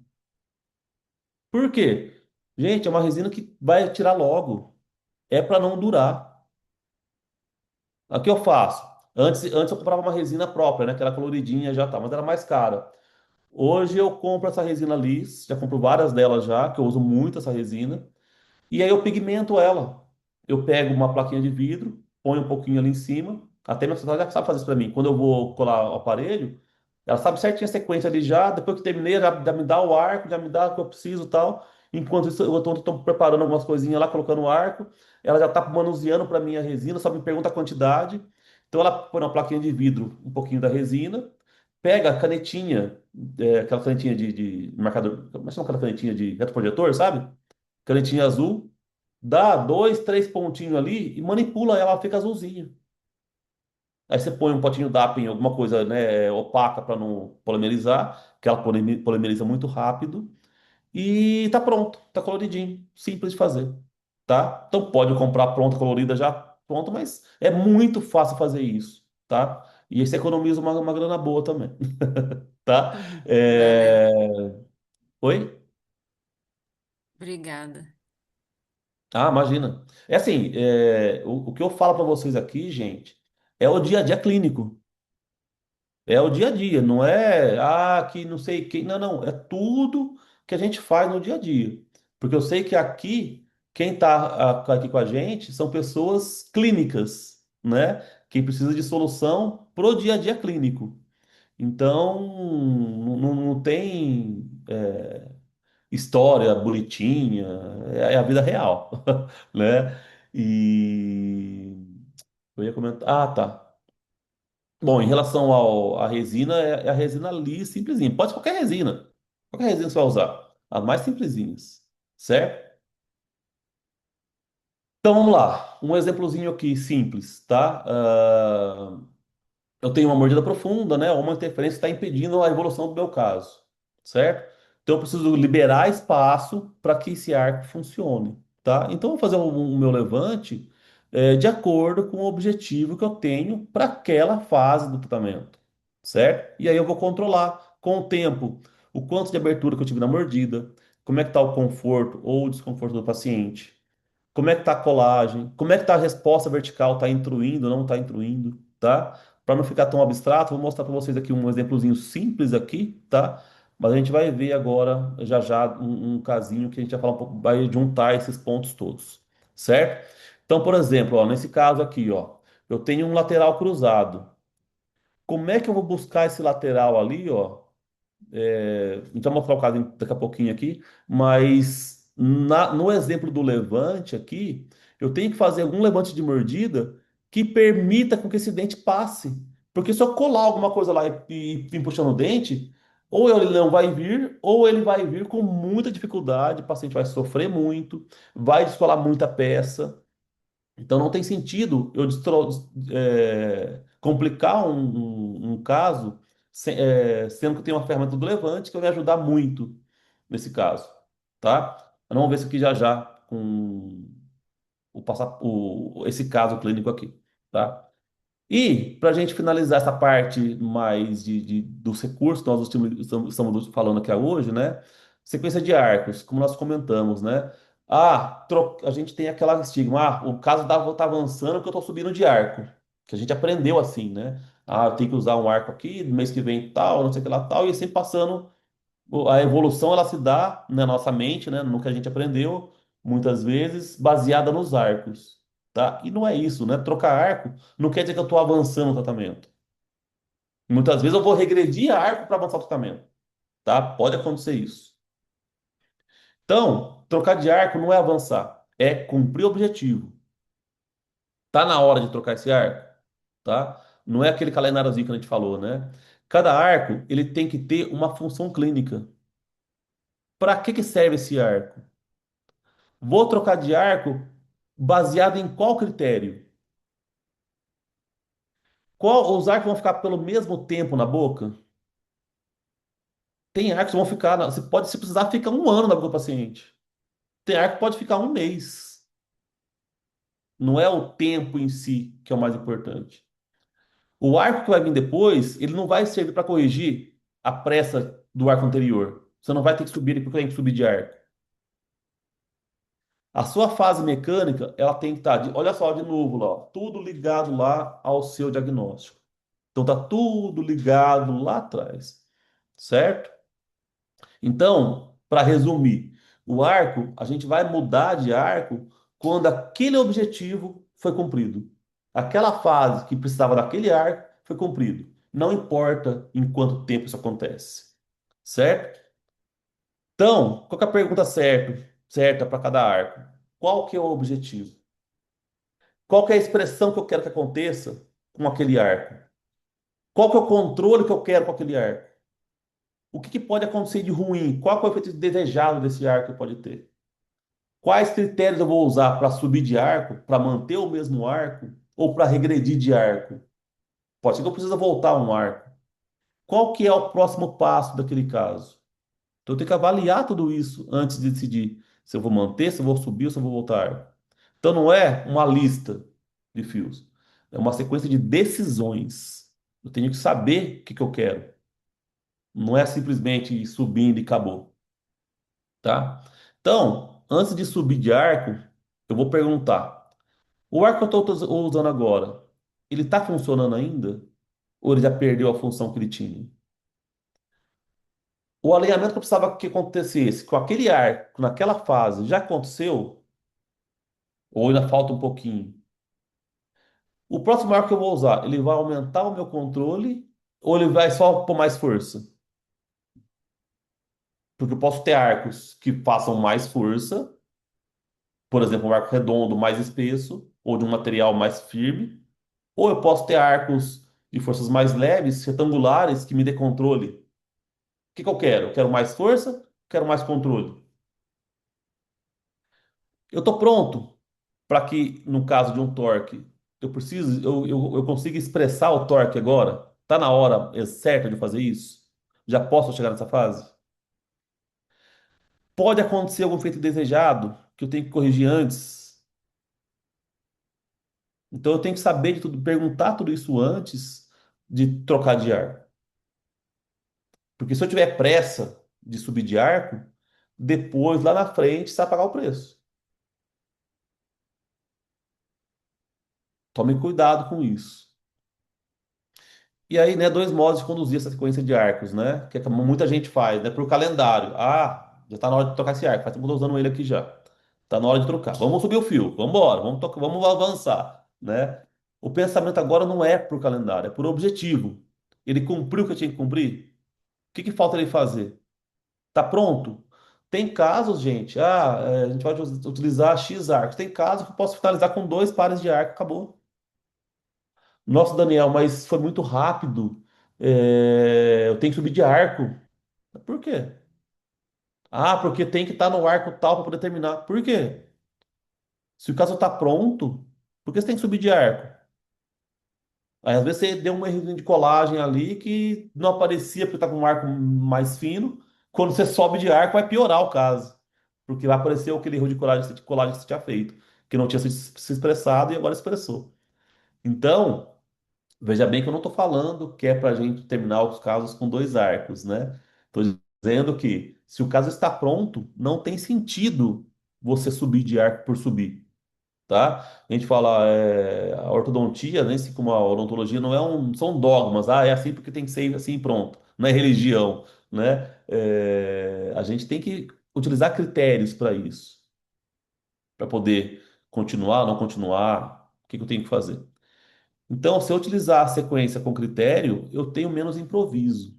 Por quê? Gente, é uma resina que vai tirar logo. É para não durar. O que eu faço? Antes eu comprava uma resina própria, né? Que era coloridinha já tá, mas era mais cara. Hoje eu compro essa resina Liss. Já compro várias delas já, que eu uso muito essa resina. E aí eu pigmento ela. Eu pego uma plaquinha de vidro, ponho um pouquinho ali em cima. Até minha secretária já sabe fazer isso para mim. Quando eu vou colar o aparelho, Ela sabe certinho a sequência ali já, depois que terminei, já me dá o arco, já me dá o que eu preciso e tal. Enquanto isso, eu estou preparando algumas coisinhas lá, colocando o arco. Ela já está manuseando para mim a resina, só me pergunta a quantidade. Então ela põe uma plaquinha de vidro, um pouquinho da resina, pega a canetinha, aquela canetinha de marcador, como é que chama aquela canetinha de retroprojetor, sabe? Canetinha azul, dá dois, três pontinhos ali e manipula ela, ela fica azulzinha. Aí você põe um potinho d'água em alguma coisa, né, opaca para não polimerizar, que ela polimeriza muito rápido. E tá pronto, tá coloridinho, simples de fazer, tá? Então pode comprar pronta, colorida já pronta, mas é muito fácil fazer isso, tá? E aí você economiza uma grana boa também, tá? Valeu. É... Oi? Obrigada. Ah, imagina. É assim, o que eu falo para vocês aqui, gente, é o dia a dia clínico. É o dia a dia, não é, que não sei quem. Não, não. É tudo que a gente faz no dia a dia. Porque eu sei que aqui, quem está aqui com a gente são pessoas clínicas, né? Que precisa de solução pro dia a dia clínico. Então, não tem história bonitinha, é a vida real, né? E eu ia comentar. Ah, tá. Bom, em relação à resina, é a resina liso, simplesinha. Pode ser qualquer resina. Qualquer resina que você vai usar. As mais simplesinhas. Certo? Então vamos lá. Um exemplozinho aqui simples, tá? Eu tenho uma mordida profunda, né? Ou uma interferência que está impedindo a evolução do meu caso. Certo? Então eu preciso liberar espaço para que esse arco funcione. Tá? Então eu vou fazer o meu levante de acordo com o objetivo que eu tenho para aquela fase do tratamento. Certo? E aí eu vou controlar com o tempo o quanto de abertura que eu tive na mordida, como é que está o conforto ou o desconforto do paciente, como é que tá a colagem, como é que tá a resposta vertical, tá intruindo, não tá intruindo, tá? Para não ficar tão abstrato, vou mostrar para vocês aqui um exemplozinho simples aqui, tá? Mas a gente vai ver agora, já já, um casinho que a gente vai falar um pouco, vai juntar esses pontos todos, certo? Então, por exemplo, ó, nesse caso aqui, ó, eu tenho um lateral cruzado. Como é que eu vou buscar esse lateral ali, ó? A gente vai mostrar o caso daqui a pouquinho aqui, mas no exemplo do levante aqui, eu tenho que fazer algum levante de mordida que permita com que esse dente passe. Porque se eu colar alguma coisa lá e vir puxando o dente, ou ele não vai vir, ou ele vai vir com muita dificuldade, o paciente vai sofrer muito, vai descolar muita peça. Então não tem sentido eu complicar um caso sendo que eu tenho uma ferramenta do Levante que vai me ajudar muito nesse caso, tá? Vamos ver isso aqui já já com esse caso clínico aqui, tá? E para a gente finalizar essa parte mais dos recursos que nós estamos falando aqui hoje, né? Sequência de arcos, como nós comentamos, né? A gente tem aquela estigma, o caso tá avançando porque eu estou subindo de arco, que a gente aprendeu assim, né? Eu tenho que usar um arco aqui, no mês que vem tal, não sei o que lá tal, e sempre passando a evolução ela se dá na nossa mente, né, no que a gente aprendeu, muitas vezes baseada nos arcos, tá? E não é isso, né? Trocar arco não quer dizer que eu estou avançando o tratamento. Muitas vezes eu vou regredir arco para avançar o tratamento, tá? Pode acontecer isso. Então, trocar de arco não é avançar, é cumprir o objetivo. Tá na hora de trocar esse arco, tá? Não é aquele calendáriozinho que a gente falou, né? Cada arco, ele tem que ter uma função clínica. Para que serve esse arco? Vou trocar de arco baseado em qual critério? Os arcos vão ficar pelo mesmo tempo na boca? Tem arcos que vão ficar, você pode, se precisar, ficar um ano na boca do paciente. Tem arco que pode ficar um mês. Não é o tempo em si que é o mais importante. O arco que vai vir depois, ele não vai servir para corrigir a pressa do arco anterior. Você não vai ter que subir porque tem que subir de arco. A sua fase mecânica, ela tem que estar, olha só de novo lá, ó, tudo ligado lá ao seu diagnóstico. Então tá tudo ligado lá atrás, certo? Então, para resumir, o arco, a gente vai mudar de arco quando aquele objetivo foi cumprido. Aquela fase que precisava daquele arco foi cumprido. Não importa em quanto tempo isso acontece, certo? Então, qual que é a pergunta certa para cada arco? Qual que é o objetivo? Qual que é a expressão que eu quero que aconteça com aquele arco? Qual que é o controle que eu quero com aquele arco? O que que pode acontecer de ruim? Qual que é o efeito desejado desse arco que pode ter? Quais critérios eu vou usar para subir de arco, para manter o mesmo arco ou para regredir de arco? Pode ser que eu precise voltar um arco. Qual que é o próximo passo daquele caso? Então eu tenho que avaliar tudo isso antes de decidir se eu vou manter, se eu vou subir ou se eu vou voltar. Então não é uma lista de fios, é uma sequência de decisões. Eu tenho que saber o que que eu quero. Não é simplesmente ir subindo e acabou, tá? Então, antes de subir de arco, eu vou perguntar: o arco que eu estou usando agora, ele está funcionando ainda? Ou ele já perdeu a função que ele tinha? O alinhamento que eu precisava que acontecesse com aquele arco, naquela fase, já aconteceu? Ou ainda falta um pouquinho? O próximo arco que eu vou usar, ele vai aumentar o meu controle ou ele vai só pôr mais força? Porque eu posso ter arcos que façam mais força, por exemplo, um arco redondo mais espesso ou de um material mais firme, ou eu posso ter arcos de forças mais leves, retangulares, que me dê controle. O que que eu quero? Eu quero mais força? Quero mais controle? Eu estou pronto para que, no caso de um torque, eu consiga expressar o torque agora? Está na hora certa de fazer isso? Já posso chegar nessa fase? Pode acontecer algum efeito desejado que eu tenho que corrigir antes. Então eu tenho que saber de tudo, perguntar tudo isso antes de trocar de ar. Porque se eu tiver pressa de subir de arco, depois lá na frente você vai pagar o preço. Tome cuidado com isso. E aí, né, dois modos de conduzir essa sequência de arcos, né? Que é como muita gente faz, né? Por calendário. Ah, já tá na hora de trocar esse arco. Faz tempo que eu tô usando ele aqui já. Tá na hora de trocar. Vamos subir o fio. Vamos embora. Vamos avançar, né? O pensamento agora não é por calendário, é por objetivo. Ele cumpriu o que tinha que cumprir? O que que falta ele fazer? Tá pronto? Tem casos, gente. A gente pode utilizar X arcos. Tem casos que eu posso finalizar com dois pares de arco. Acabou. Nossa, Daniel, mas foi muito rápido. Eu tenho que subir de arco. Por quê? Ah, porque tem que estar no arco tal para poder terminar. Por quê? Se o caso está pronto, por que você tem que subir de arco? Aí às vezes você deu um erro de colagem ali que não aparecia porque está com um arco mais fino. Quando você sobe de arco, vai piorar o caso. Porque vai aparecer aquele erro de colagem que você tinha feito, que não tinha se expressado e agora expressou. Então. Veja bem que eu não estou falando que é para a gente terminar os casos com dois arcos, né? Estou dizendo que se o caso está pronto, não tem sentido você subir de arco por subir, tá? A gente fala, a ortodontia, né, assim como a odontologia, não é são dogmas. Ah, é assim porque tem que ser assim, e pronto. Não é religião, né? A gente tem que utilizar critérios para isso, para poder continuar, não continuar. O que que eu tenho que fazer? Então, se eu utilizar a sequência com critério, eu tenho menos improviso.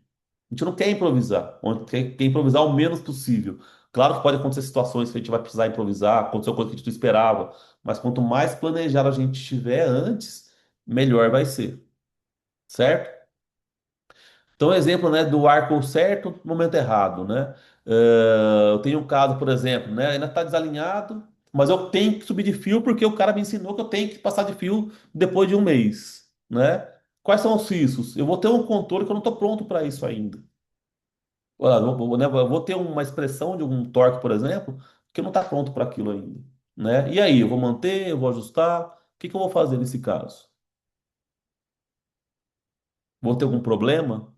A gente não quer improvisar, a gente quer improvisar o menos possível. Claro que pode acontecer situações que a gente vai precisar improvisar, aconteceu coisa que a gente não esperava, mas quanto mais planejado a gente estiver antes, melhor vai ser, certo? Então, exemplo, né, do arco certo no momento errado, né? Eu tenho um caso, por exemplo, né, ainda está desalinhado, mas eu tenho que subir de fio porque o cara me ensinou que eu tenho que passar de fio depois de um mês, né? Quais são os riscos? Eu vou ter um controle que eu não estou pronto para isso ainda. Olha, eu vou ter uma expressão de um torque, por exemplo, que não está pronto para aquilo ainda, né? E aí, eu vou manter, eu vou ajustar? O que que eu vou fazer nesse caso? Vou ter algum problema?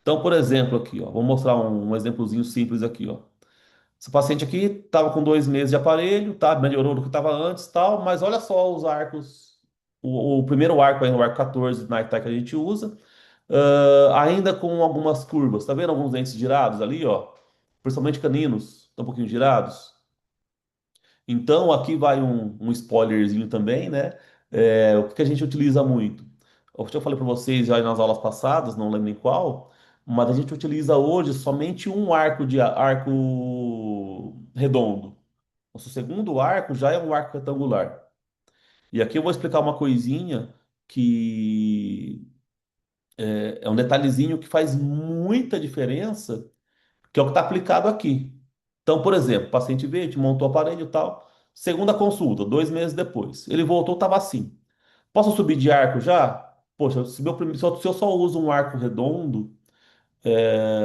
Então, por exemplo, aqui, ó, vou mostrar um exemplozinho simples aqui, ó. Esse paciente aqui estava com 2 meses de aparelho, tá? Melhorou do que estava antes, tal, mas olha só os arcos, o primeiro arco aí, o arco 14 na que a gente usa, ainda com algumas curvas, tá vendo alguns dentes girados ali, ó? Principalmente caninos, estão um pouquinho girados. Então, aqui vai um spoilerzinho também, né? O que que a gente utiliza muito? Eu falei para vocês já nas aulas passadas, não lembro em qual, mas a gente utiliza hoje somente um arco redondo. Nosso segundo arco já é um arco retangular. E aqui eu vou explicar uma coisinha que é um detalhezinho que faz muita diferença, que é o que está aplicado aqui. Então, por exemplo, o paciente veio, te montou o aparelho e tal. Segunda consulta, 2 meses depois. Ele voltou, estava assim. Posso subir de arco já? Poxa, se eu só uso um arco redondo,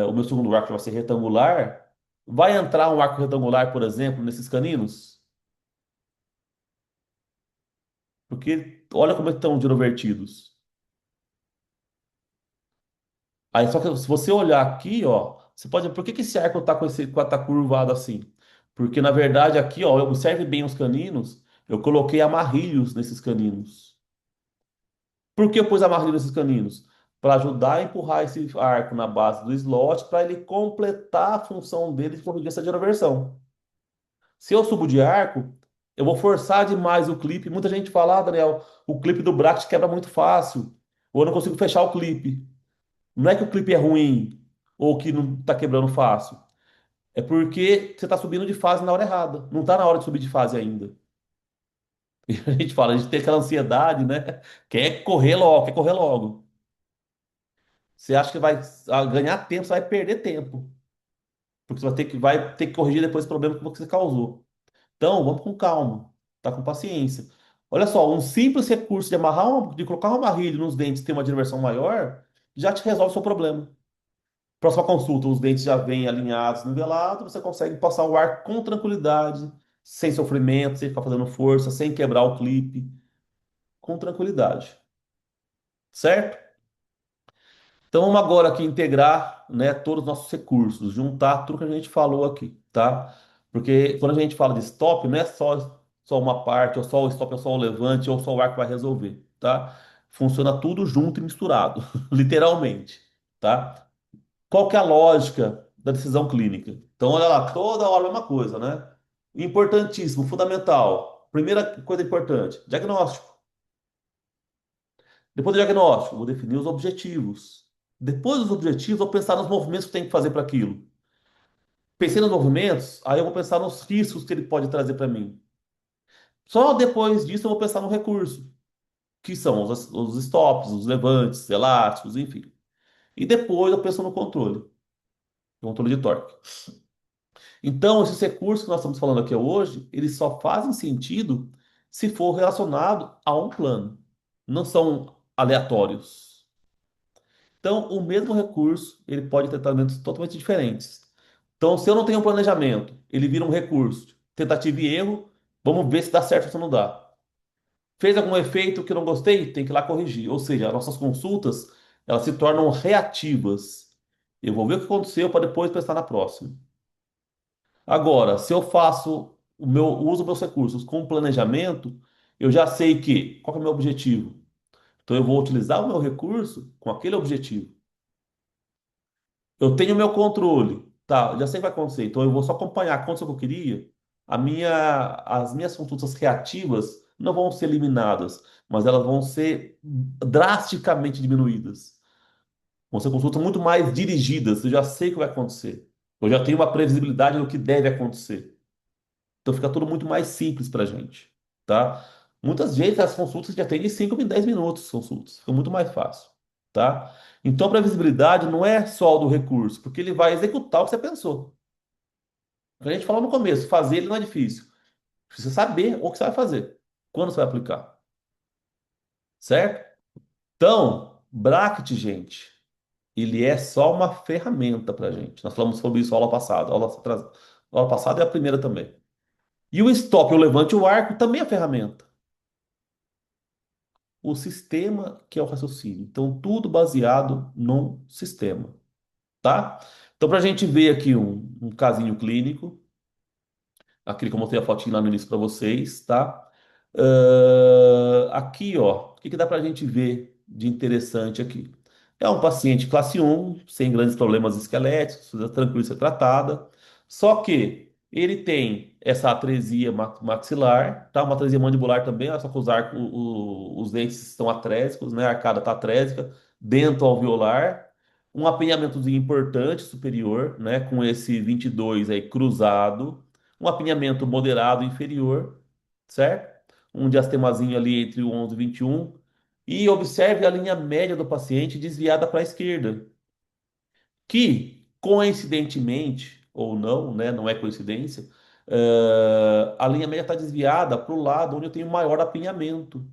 o meu segundo arco vai ser retangular. Vai entrar um arco retangular, por exemplo, nesses caninos? Porque olha como é que estão divertidos. Aí só que se você olhar aqui, ó, você pode ver por que que esse arco tá tá curvado assim? Porque na verdade aqui, ó, observe bem os caninos, eu coloquei amarrilhos nesses caninos. Por que eu pus amarrilho nesses caninos? Para ajudar a empurrar esse arco na base do slot para ele completar a função dele de corrigir essa diversão. Se eu subo de arco, eu vou forçar demais o clipe. Muita gente fala, ah, Daniel, o clipe do bracket quebra muito fácil. Ou eu não consigo fechar o clipe. Não é que o clipe é ruim ou que não está quebrando fácil. É porque você está subindo de fase na hora errada. Não está na hora de subir de fase ainda. E a gente fala, a gente tem aquela ansiedade, né? Quer correr logo, quer correr logo. Você acha que vai ganhar tempo, você vai perder tempo. Porque você vai ter que corrigir depois o problema que você causou. Então, vamos com calma, tá com paciência. Olha só, um simples recurso de colocar um amarrilho nos dentes e ter uma diversão maior, já te resolve o seu problema. Próxima consulta, os dentes já vêm alinhados, nivelados, você consegue passar o ar com tranquilidade, sem sofrimento, sem ficar fazendo força, sem quebrar o clipe, com tranquilidade, certo? Então vamos agora aqui integrar, né, todos os nossos recursos, juntar tudo que a gente falou aqui, tá? Porque quando a gente fala de stop, não é só uma parte, ou só o stop, ou só o levante, ou só o ar que vai resolver, tá? Funciona tudo junto e misturado, literalmente, tá? Qual que é a lógica da decisão clínica? Então, olha lá, toda hora a mesma coisa, né? Importantíssimo, fundamental. Primeira coisa importante, diagnóstico. Depois do diagnóstico, vou definir os objetivos. Depois dos objetivos, vou pensar nos movimentos que tem que fazer para aquilo. Pensei nos movimentos, aí eu vou pensar nos riscos que ele pode trazer para mim. Só depois disso eu vou pensar no recurso, que são os stops, os levantes, elásticos, enfim. E depois eu penso no controle de torque. Então, esses recursos que nós estamos falando aqui hoje, eles só fazem sentido se for relacionado a um plano. Não são aleatórios. Então, o mesmo recurso, ele pode ter tratamentos totalmente diferentes. Então, se eu não tenho um planejamento, ele vira um recurso, tentativa e erro, vamos ver se dá certo ou se não dá. Fez algum efeito que eu não gostei, tem que ir lá corrigir. Ou seja, as nossas consultas, elas se tornam reativas. Eu vou ver o que aconteceu para depois pensar na próxima. Agora, se eu uso meus recursos com planejamento, eu já sei qual que é o meu objetivo. Então eu vou utilizar o meu recurso com aquele objetivo. Eu tenho o meu controle, tá? Já sei o que vai acontecer. Então eu vou só acompanhar aconteceu o que eu queria. As minhas consultas reativas não vão ser eliminadas, mas elas vão ser drasticamente diminuídas. Vão ser consultas muito mais dirigidas. Eu já sei o que vai acontecer. Eu já tenho uma previsibilidade do que deve acontecer. Então fica tudo muito mais simples para a gente, tá? Muitas vezes as consultas já tem de 5 em 10 minutos, as consultas. Fica muito mais fácil, tá? Então a previsibilidade não é só o do recurso, porque ele vai executar o que você pensou. A gente falou no começo, fazer ele não é difícil. Precisa saber o que você vai fazer, quando você vai aplicar, certo? Então, bracket, gente, ele é só uma ferramenta para a gente. Nós falamos sobre isso na aula passada. A aula passada é a primeira também. E o stop, o levante e o arco também é ferramenta. O sistema que é o raciocínio. Então, tudo baseado num sistema, tá? Então, para a gente ver aqui um casinho clínico, aquele que eu mostrei a fotinha lá no início para vocês, tá? Aqui, ó, o que que dá para a gente ver de interessante aqui? É um paciente classe 1, sem grandes problemas esqueléticos, tranquilo de ser tratada. Só que Ele tem essa atresia maxilar, tá? Uma atresia mandibular também, só que os dentes estão atrésicos, né? A arcada está atrésica, dento alveolar, um apinhamentozinho importante superior, né? Com esse 22 aí cruzado, um apinhamento moderado inferior, certo? Um diastemazinho ali entre o 11 e 21. E observe a linha média do paciente desviada para a esquerda, que, coincidentemente, ou não, né, não é coincidência, a linha média está desviada para o lado onde eu tenho maior apinhamento.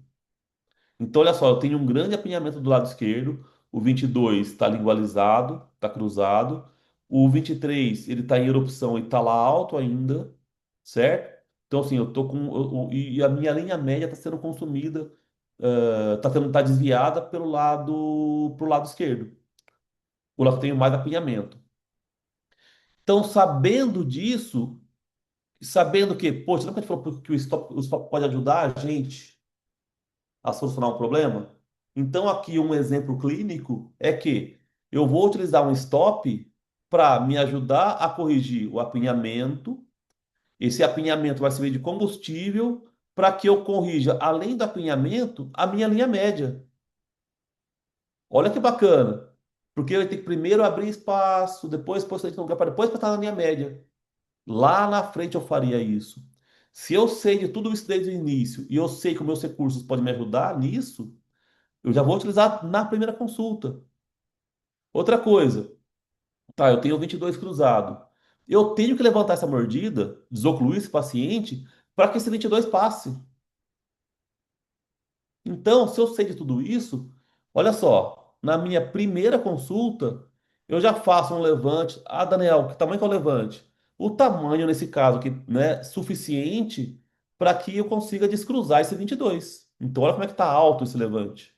Então, olha só, eu tenho um grande apinhamento do lado esquerdo, o 22 está lingualizado, está cruzado, o 23 ele está em erupção e está lá alto ainda, certo? Então, assim, eu tô com. E a minha linha média está sendo consumida, tá desviada pro lado esquerdo, o lado que eu tenho mais apinhamento. Então, sabendo disso, sabendo que, poxa, lembra que a gente falou que o stop pode ajudar a gente a solucionar um problema? Então, aqui um exemplo clínico é que eu vou utilizar um stop para me ajudar a corrigir o apinhamento. Esse apinhamento vai servir de combustível para que eu corrija, além do apinhamento, a minha linha média. Olha que bacana. Porque eu tenho que primeiro abrir espaço, depois pôr isso no lugar para depois estar na linha média. Lá na frente eu faria isso. Se eu sei de tudo isso desde o início e eu sei que os meus recursos podem me ajudar nisso, eu já vou utilizar na primeira consulta. Outra coisa, tá, eu tenho o 22 cruzado. Eu tenho que levantar essa mordida, desocluir esse paciente, para que esse 22 passe. Então, se eu sei de tudo isso, olha só, na minha primeira consulta, eu já faço um levante. Ah, Daniel, que tamanho que é o levante? O tamanho, nesse caso, que, né, suficiente para que eu consiga descruzar esse 22. Então, olha como é que está alto esse levante.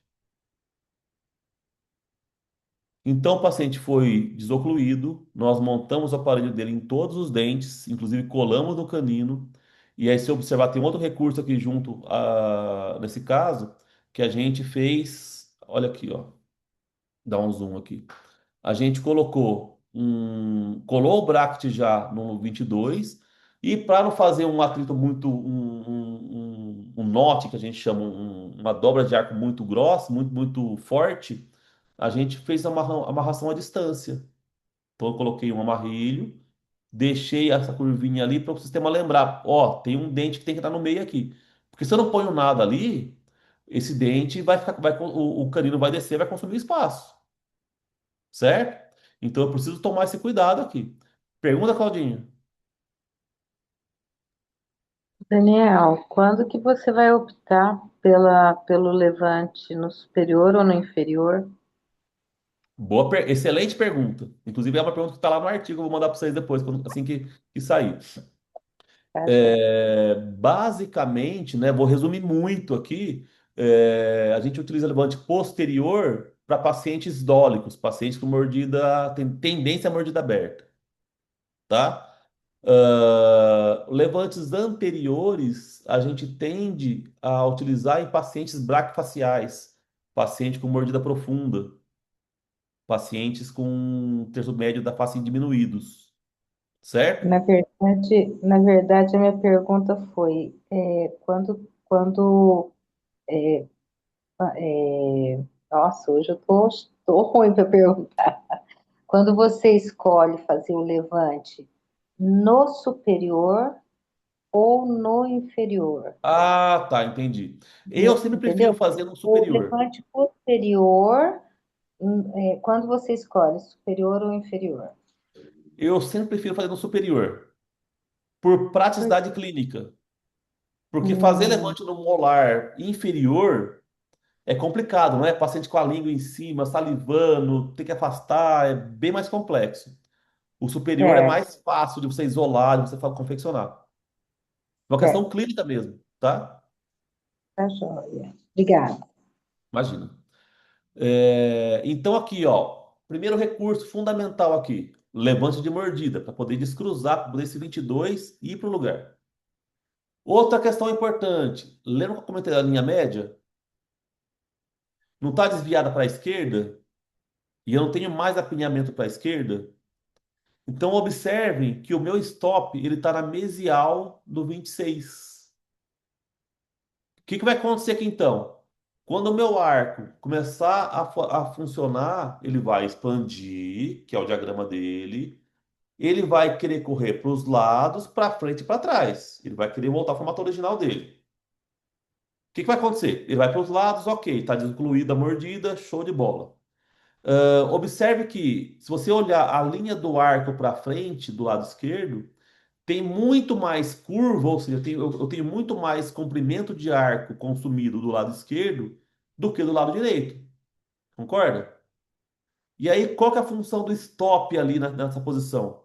Então, o paciente foi desocluído, nós montamos o aparelho dele em todos os dentes, inclusive colamos no canino. E aí, se observar, tem outro recurso aqui junto, nesse caso, que a gente fez. Olha aqui, ó. Dá um zoom aqui. A gente colou o bracket já no 22 e para não fazer um atrito muito, um knot que a gente chama, uma dobra de arco muito grossa, muito forte, a gente fez a amarração à distância. Então eu coloquei um amarrilho, deixei essa curvinha ali para o sistema lembrar, ó, tem um dente que tem que estar no meio aqui. Porque se eu não ponho nada ali, esse dente vai ficar, o canino vai descer, vai consumir espaço, certo? Então eu preciso tomar esse cuidado aqui. Pergunta, Claudinha. Daniel, quando que você vai optar pelo levante no superior ou no inferior? Excelente pergunta. Inclusive é uma pergunta que está lá no artigo, eu vou mandar para vocês depois, assim que sair. Tá, joia? Basicamente, né, vou resumir muito aqui. A gente utiliza levante posterior para pacientes dólicos, pacientes com mordida, tem tendência à mordida aberta, tá? Levantes anteriores a gente tende a utilizar em pacientes braquifaciais, paciente com mordida profunda, pacientes com terço médio da face diminuídos, certo? Na verdade, a minha pergunta foi, quando nossa, hoje eu tô ruim para perguntar. Quando você escolhe fazer o levante no superior ou no inferior, Ah, tá, entendi. Eu sempre prefiro entendeu? fazer no O superior. levante posterior, quando você escolhe superior ou inferior? Eu sempre prefiro fazer no superior, por Por praticidade quê? clínica. Porque fazer Hum, levante no molar inferior é complicado, não é? Paciente com a língua em cima, salivando, tem que afastar, é bem mais complexo. O superior é certo, mais fácil de você isolar, de você confeccionar. É uma questão certo, clínica mesmo, tá? tá joia. Obrigada. Imagina. Então aqui, ó, primeiro recurso fundamental aqui, levante de mordida, para poder descruzar, para poder esse 22 e ir para o lugar. Outra questão importante, lembra que eu comentei da linha média? Não está desviada para a esquerda? E eu não tenho mais apinhamento para a esquerda? Então, observem que o meu stop ele está na mesial do 26. O que que vai acontecer aqui então? Quando o meu arco começar a funcionar, ele vai expandir, que é o diagrama dele. Ele vai querer correr para os lados, para frente e para trás. Ele vai querer voltar ao formato original dele. O que que vai acontecer? Ele vai para os lados, ok, está descluída a mordida, show de bola. Observe que, se você olhar a linha do arco para frente, do lado esquerdo, tem muito mais curva, ou seja, eu tenho muito mais comprimento de arco consumido do lado esquerdo do que do lado direito. Concorda? E aí, qual que é a função do stop ali nessa posição?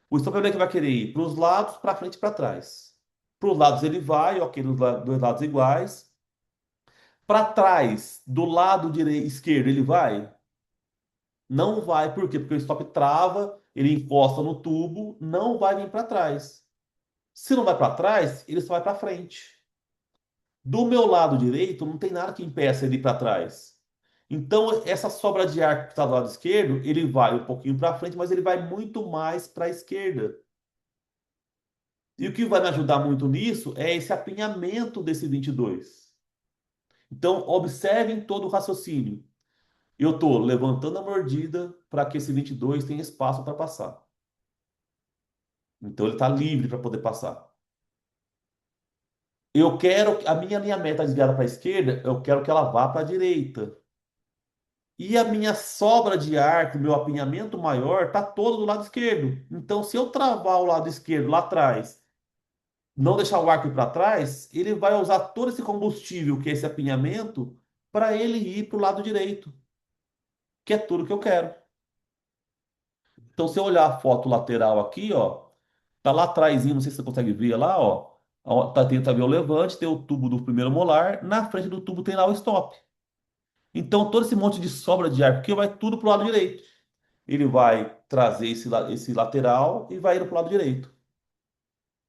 O stop é que vai querer ir para os lados, para frente e para trás. Para os lados ele vai, ok, dois lados iguais. Para trás, do lado direito, esquerdo, ele vai? Não vai, por quê? Porque o stop trava, ele encosta no tubo, não vai vir para trás. Se não vai para trás, ele só vai para frente. Do meu lado direito, não tem nada que impeça ele ir para trás. Então, essa sobra de ar que está do lado esquerdo, ele vai um pouquinho para frente, mas ele vai muito mais para a esquerda. E o que vai me ajudar muito nisso é esse apinhamento desse 22. Então, observem todo o raciocínio. Eu estou levantando a mordida para que esse 22 tenha espaço para passar. Então, ele está livre para poder passar. Eu quero, a minha linha meta desviada para a esquerda, eu quero que ela vá para a direita. E a minha sobra de arco, meu apinhamento maior, está todo do lado esquerdo. Então, se eu travar o lado esquerdo lá atrás, não deixar o arco ir para trás, ele vai usar todo esse combustível, que é esse apinhamento, para ele ir para o lado direito, que é tudo que eu quero. Então, se eu olhar a foto lateral aqui, ó, tá lá atrás, não sei se você consegue ver lá, ó. Tá, tenta ver o levante, tem o tubo do primeiro molar, na frente do tubo tem lá o stop. Então, todo esse monte de sobra de arco aqui vai tudo pro lado direito. Ele vai trazer esse lateral e vai ir pro lado direito.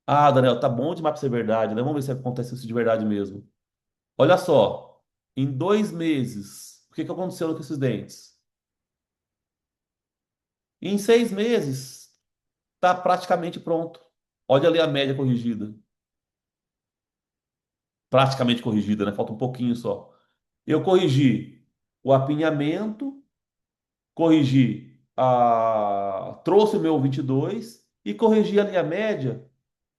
Ah, Daniel, tá bom demais pra ser verdade, né? Vamos ver se acontece isso de verdade mesmo. Olha só, em 2 meses, o que que aconteceu com esses dentes? Em 6 meses, tá praticamente pronto. Olha ali a média corrigida. Praticamente corrigida, né? Falta um pouquinho só. Eu corrigi o apinhamento, trouxe o meu 22 e corrigi a linha média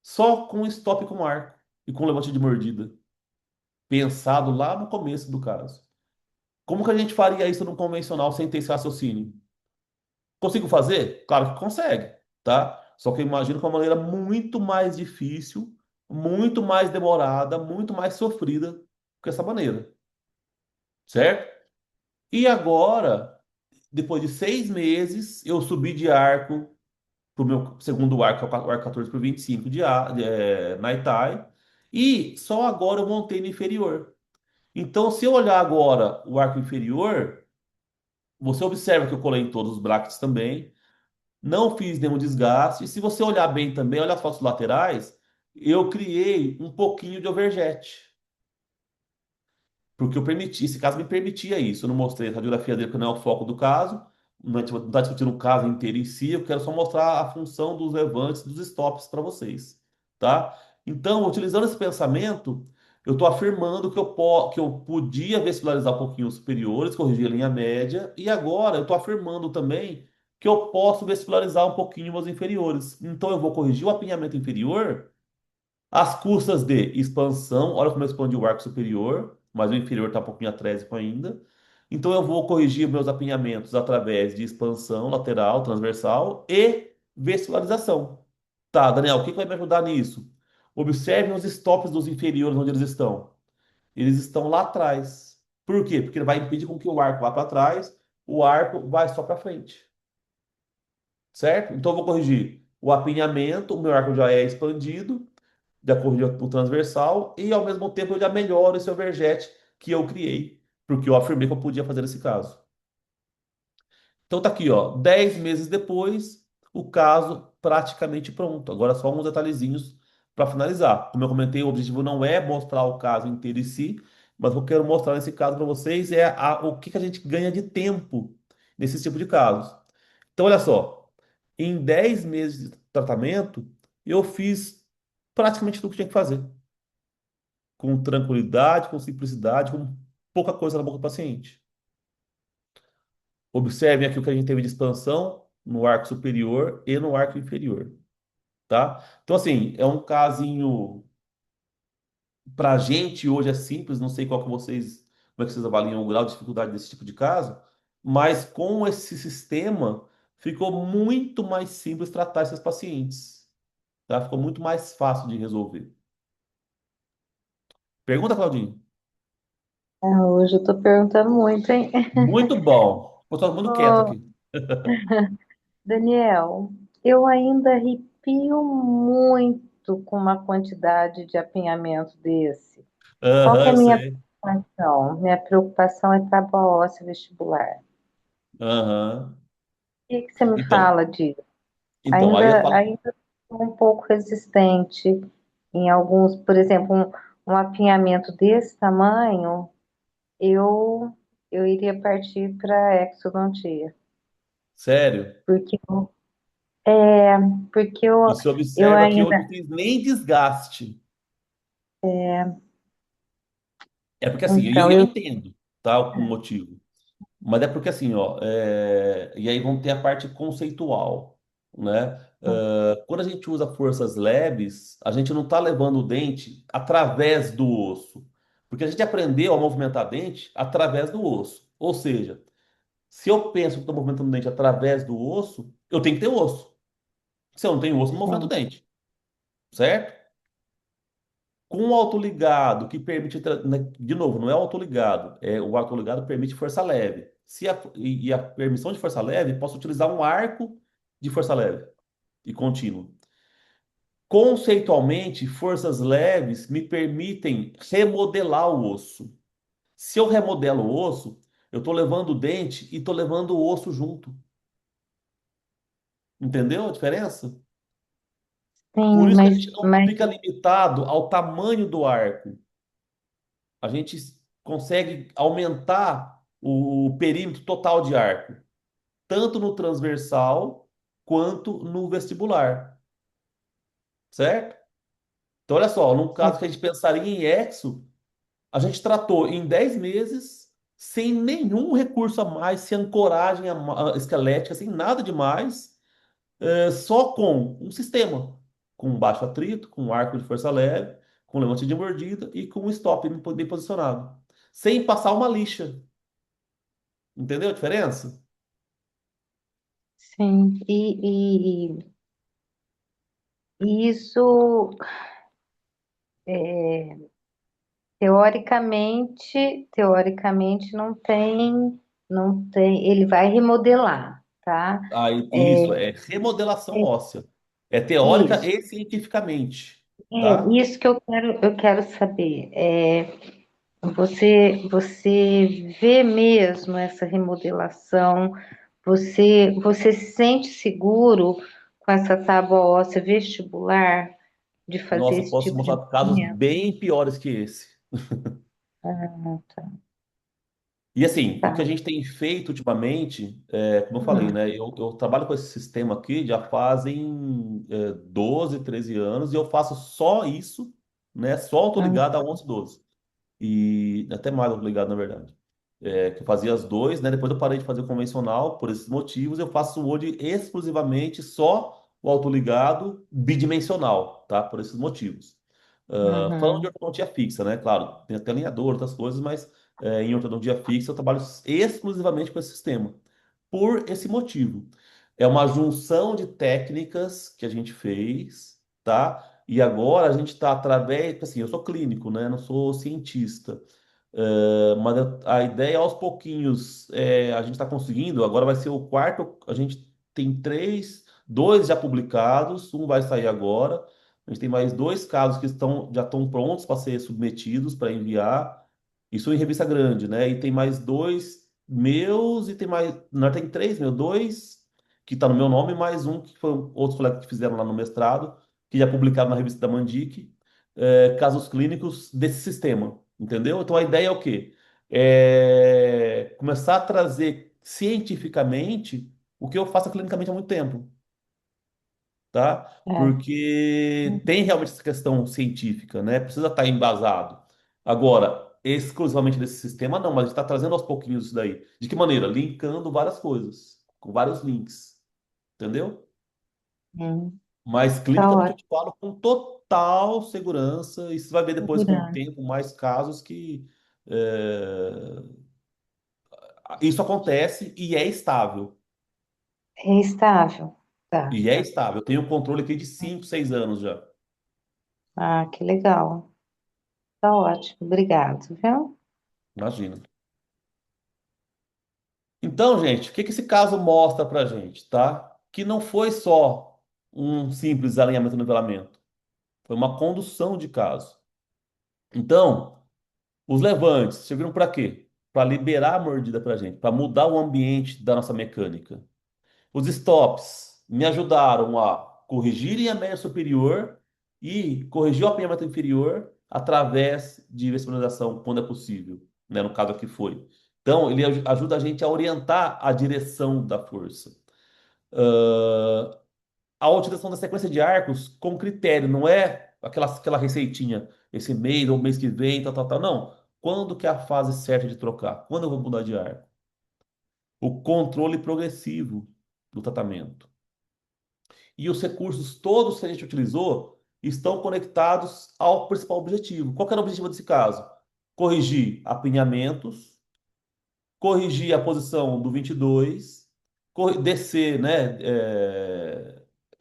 só com stop com arco e com levante de mordida. Pensado lá no começo do caso. Como que a gente faria isso no convencional sem ter esse raciocínio? Consigo fazer? Claro que consegue, tá? Só que eu imagino que é uma maneira muito mais difícil, muito mais demorada, muito mais sofrida que essa maneira, certo? E agora, depois de 6 meses, eu subi de arco para o meu segundo arco, que é o arco 14 por 25 Naitai, e só agora eu montei no inferior. Então, se eu olhar agora o arco inferior, você observa que eu colei em todos os brackets também, não fiz nenhum desgaste, e se você olhar bem também, olha as fotos laterais, eu criei um pouquinho de overjet. Porque eu permiti, esse caso me permitia isso. Eu não mostrei a radiografia dele, porque não é o foco do caso. Não está discutindo o caso inteiro em si. Eu quero só mostrar a função dos levantes, dos stops para vocês, tá? Então, utilizando esse pensamento, eu estou afirmando que eu podia vestibularizar um pouquinho os superiores, corrigir a linha média, e agora eu estou afirmando também que eu posso vestibularizar um pouquinho os inferiores. Então, eu vou corrigir o apinhamento inferior as custas de expansão, olha como eu expandi o arco superior, mas o inferior está um pouquinho atrésico ainda. Então eu vou corrigir meus apinhamentos através de expansão lateral, transversal e vestibularização. Tá, Daniel, o que que vai me ajudar nisso? Observem os stops dos inferiores onde eles estão. Eles estão lá atrás. Por quê? Porque ele vai impedir com que o arco vá para trás, o arco vai só para frente. Certo? Então eu vou corrigir o apinhamento, o meu arco já é expandido, de acordo com o transversal, e ao mesmo tempo eu já melhoro esse overjet que eu criei, porque eu afirmei que eu podia fazer nesse caso. Então tá aqui, ó, 10 meses depois, o caso praticamente pronto. Agora só uns detalhezinhos para finalizar. Como eu comentei, o objetivo não é mostrar o caso inteiro em si, mas o que eu quero mostrar nesse caso para vocês é o que que a gente ganha de tempo nesse tipo de casos. Então, olha só. Em 10 meses de tratamento, eu fiz praticamente tudo que tinha que fazer, com tranquilidade, com simplicidade, com pouca coisa na boca do paciente. Observem aqui o que a gente teve de expansão no arco superior e no arco inferior, tá? Então, assim, é um casinho para a gente hoje é simples, não sei qual que vocês, como é que vocês avaliam o grau de dificuldade desse tipo de caso, mas com esse sistema ficou muito mais simples tratar esses pacientes, tá? Ficou muito mais fácil de resolver. Pergunta, Claudinho. Ah, hoje eu tô perguntando muito, hein? Muito bom. Ficou todo mundo quieto Ô, aqui. Daniel, eu ainda arrepio muito com uma quantidade de apinhamento desse. Qual Aham, que é a eu minha sei. preocupação? Minha preocupação é tábua óssea vestibular. Aham. O que que você me Então, fala disso? aí eu falo. Ainda sou um pouco resistente em alguns, por exemplo, um apinhamento desse tamanho, eu, eu iria partir para exodontia, Sério. porque, é, porque E se eu observa que eu não ainda, fiz nem desgaste. É porque assim, então, eu eu, entendo, tá? O motivo. Mas é porque assim, ó, e aí vamos ter a parte conceitual, né? Quando a gente usa forças leves, a gente não está levando o dente através do osso, porque a gente aprendeu a movimentar dente através do osso. Ou seja, se eu penso que estou movimentando o dente através do osso, eu tenho que ter osso. Se eu não tenho osso, eu não movimento o sim, dente, certo? Com o autoligado, que permite, de novo, não é o autoligado, o autoligado permite força leve. E a permissão de força leve, posso utilizar um arco de força leve e contínuo. Conceitualmente, forças leves me permitem remodelar o osso. Se eu remodelo o osso, eu estou levando o dente e estou levando o osso junto. Entendeu a diferença? Por sim, isso que a gente não mas fica limitado ao tamanho do arco. A gente consegue aumentar o perímetro total de arco, tanto no transversal quanto no vestibular, certo? Então, olha só, num caso que a gente pensaria em exo, a gente tratou em 10 meses, sem nenhum recurso a mais, sem ancoragem esquelética, sem nada demais, só com um sistema, com baixo atrito, com arco de força leve, com levante de mordida e com um stop bem posicionado, sem passar uma lixa. Entendeu a diferença? sim, e isso teoricamente não tem, ele vai remodelar, tá? Aí, isso, É, é remodelação é óssea. É teórica isso. e cientificamente, É tá? isso que eu quero saber. Você vê mesmo essa remodelação? Você se sente seguro com essa tábua óssea vestibular de fazer Nossa, eu esse posso tipo de mostrar casos movimento? bem piores que esse. Ah, tá, E assim, o que a tá. gente tem feito ultimamente, como eu falei, Hum, né? Eu trabalho com esse sistema aqui já fazem 12, 13 anos e eu faço só isso, né? Só hum, autoligado a 11, 12. E até mais autoligado, na verdade. Que eu fazia as dois, né? Depois eu parei de fazer o convencional por esses motivos. Eu faço hoje exclusivamente só o autoligado bidimensional, tá? Por esses motivos. Falando de uhum, ortodontia fixa, né? Claro, tem até alinhador, outras coisas, mas em ortodontia fixa eu trabalho exclusivamente com esse sistema. Por esse motivo. É uma junção de técnicas que a gente fez, tá? E agora a gente está através, assim, eu sou clínico, né? Não sou cientista. Mas a ideia aos pouquinhos a gente está conseguindo. Agora vai ser o quarto. A gente tem dois já publicados, um vai sair agora. A gente tem mais dois casos que já estão prontos para ser submetidos para enviar. Isso em revista grande, né? E tem mais dois meus e tem mais. Não, tem três, meu, dois que está no meu nome, mais um que foi outros colegas que fizeram lá no mestrado, que já publicaram na revista da Mandic, casos clínicos desse sistema, entendeu? Então a ideia é o quê? Começar a trazer cientificamente o que eu faço clinicamente há muito tempo. tá? É. Porque Uhum. tem realmente essa questão científica, né? Precisa estar embasado. Agora, exclusivamente desse sistema, não, mas a gente está trazendo aos pouquinhos isso daí. De que maneira? Linkando várias coisas, com vários links, entendeu? Hum. Mas Tá clinicamente eu ótimo. te falo com total segurança, e você vai ver depois com o Segurança. tempo mais casos que é, isso acontece e é estável. É estável. Tá. E é estável. Eu tenho um controle aqui de 5, 6 anos já. Ah, que legal. Tá ótimo. Obrigado, viu? Imagina. Então, gente, o que que esse caso mostra pra gente, tá? Que não foi só um simples alinhamento e nivelamento. Foi uma condução de caso. Então, os levantes serviram para quê? Para liberar a mordida pra gente, para mudar o ambiente da nossa mecânica. Os stops me ajudaram a corrigirem a média superior e corrigir o apanhamento inferior através de vesporização, quando é possível, né? No caso aqui foi. Então, ele ajuda a gente a orientar a direção da força. Ah, a utilização da sequência de arcos com critério, não é aquela receitinha, esse mês ou mês que vem, tal, tal, tal. Não. Quando que é a fase certa de trocar? Quando eu vou mudar de arco? O controle progressivo do tratamento. E os recursos todos que a gente utilizou estão conectados ao principal objetivo. Qual que era o objetivo desse caso? Corrigir apinhamentos, corrigir a posição do 22, descer, né,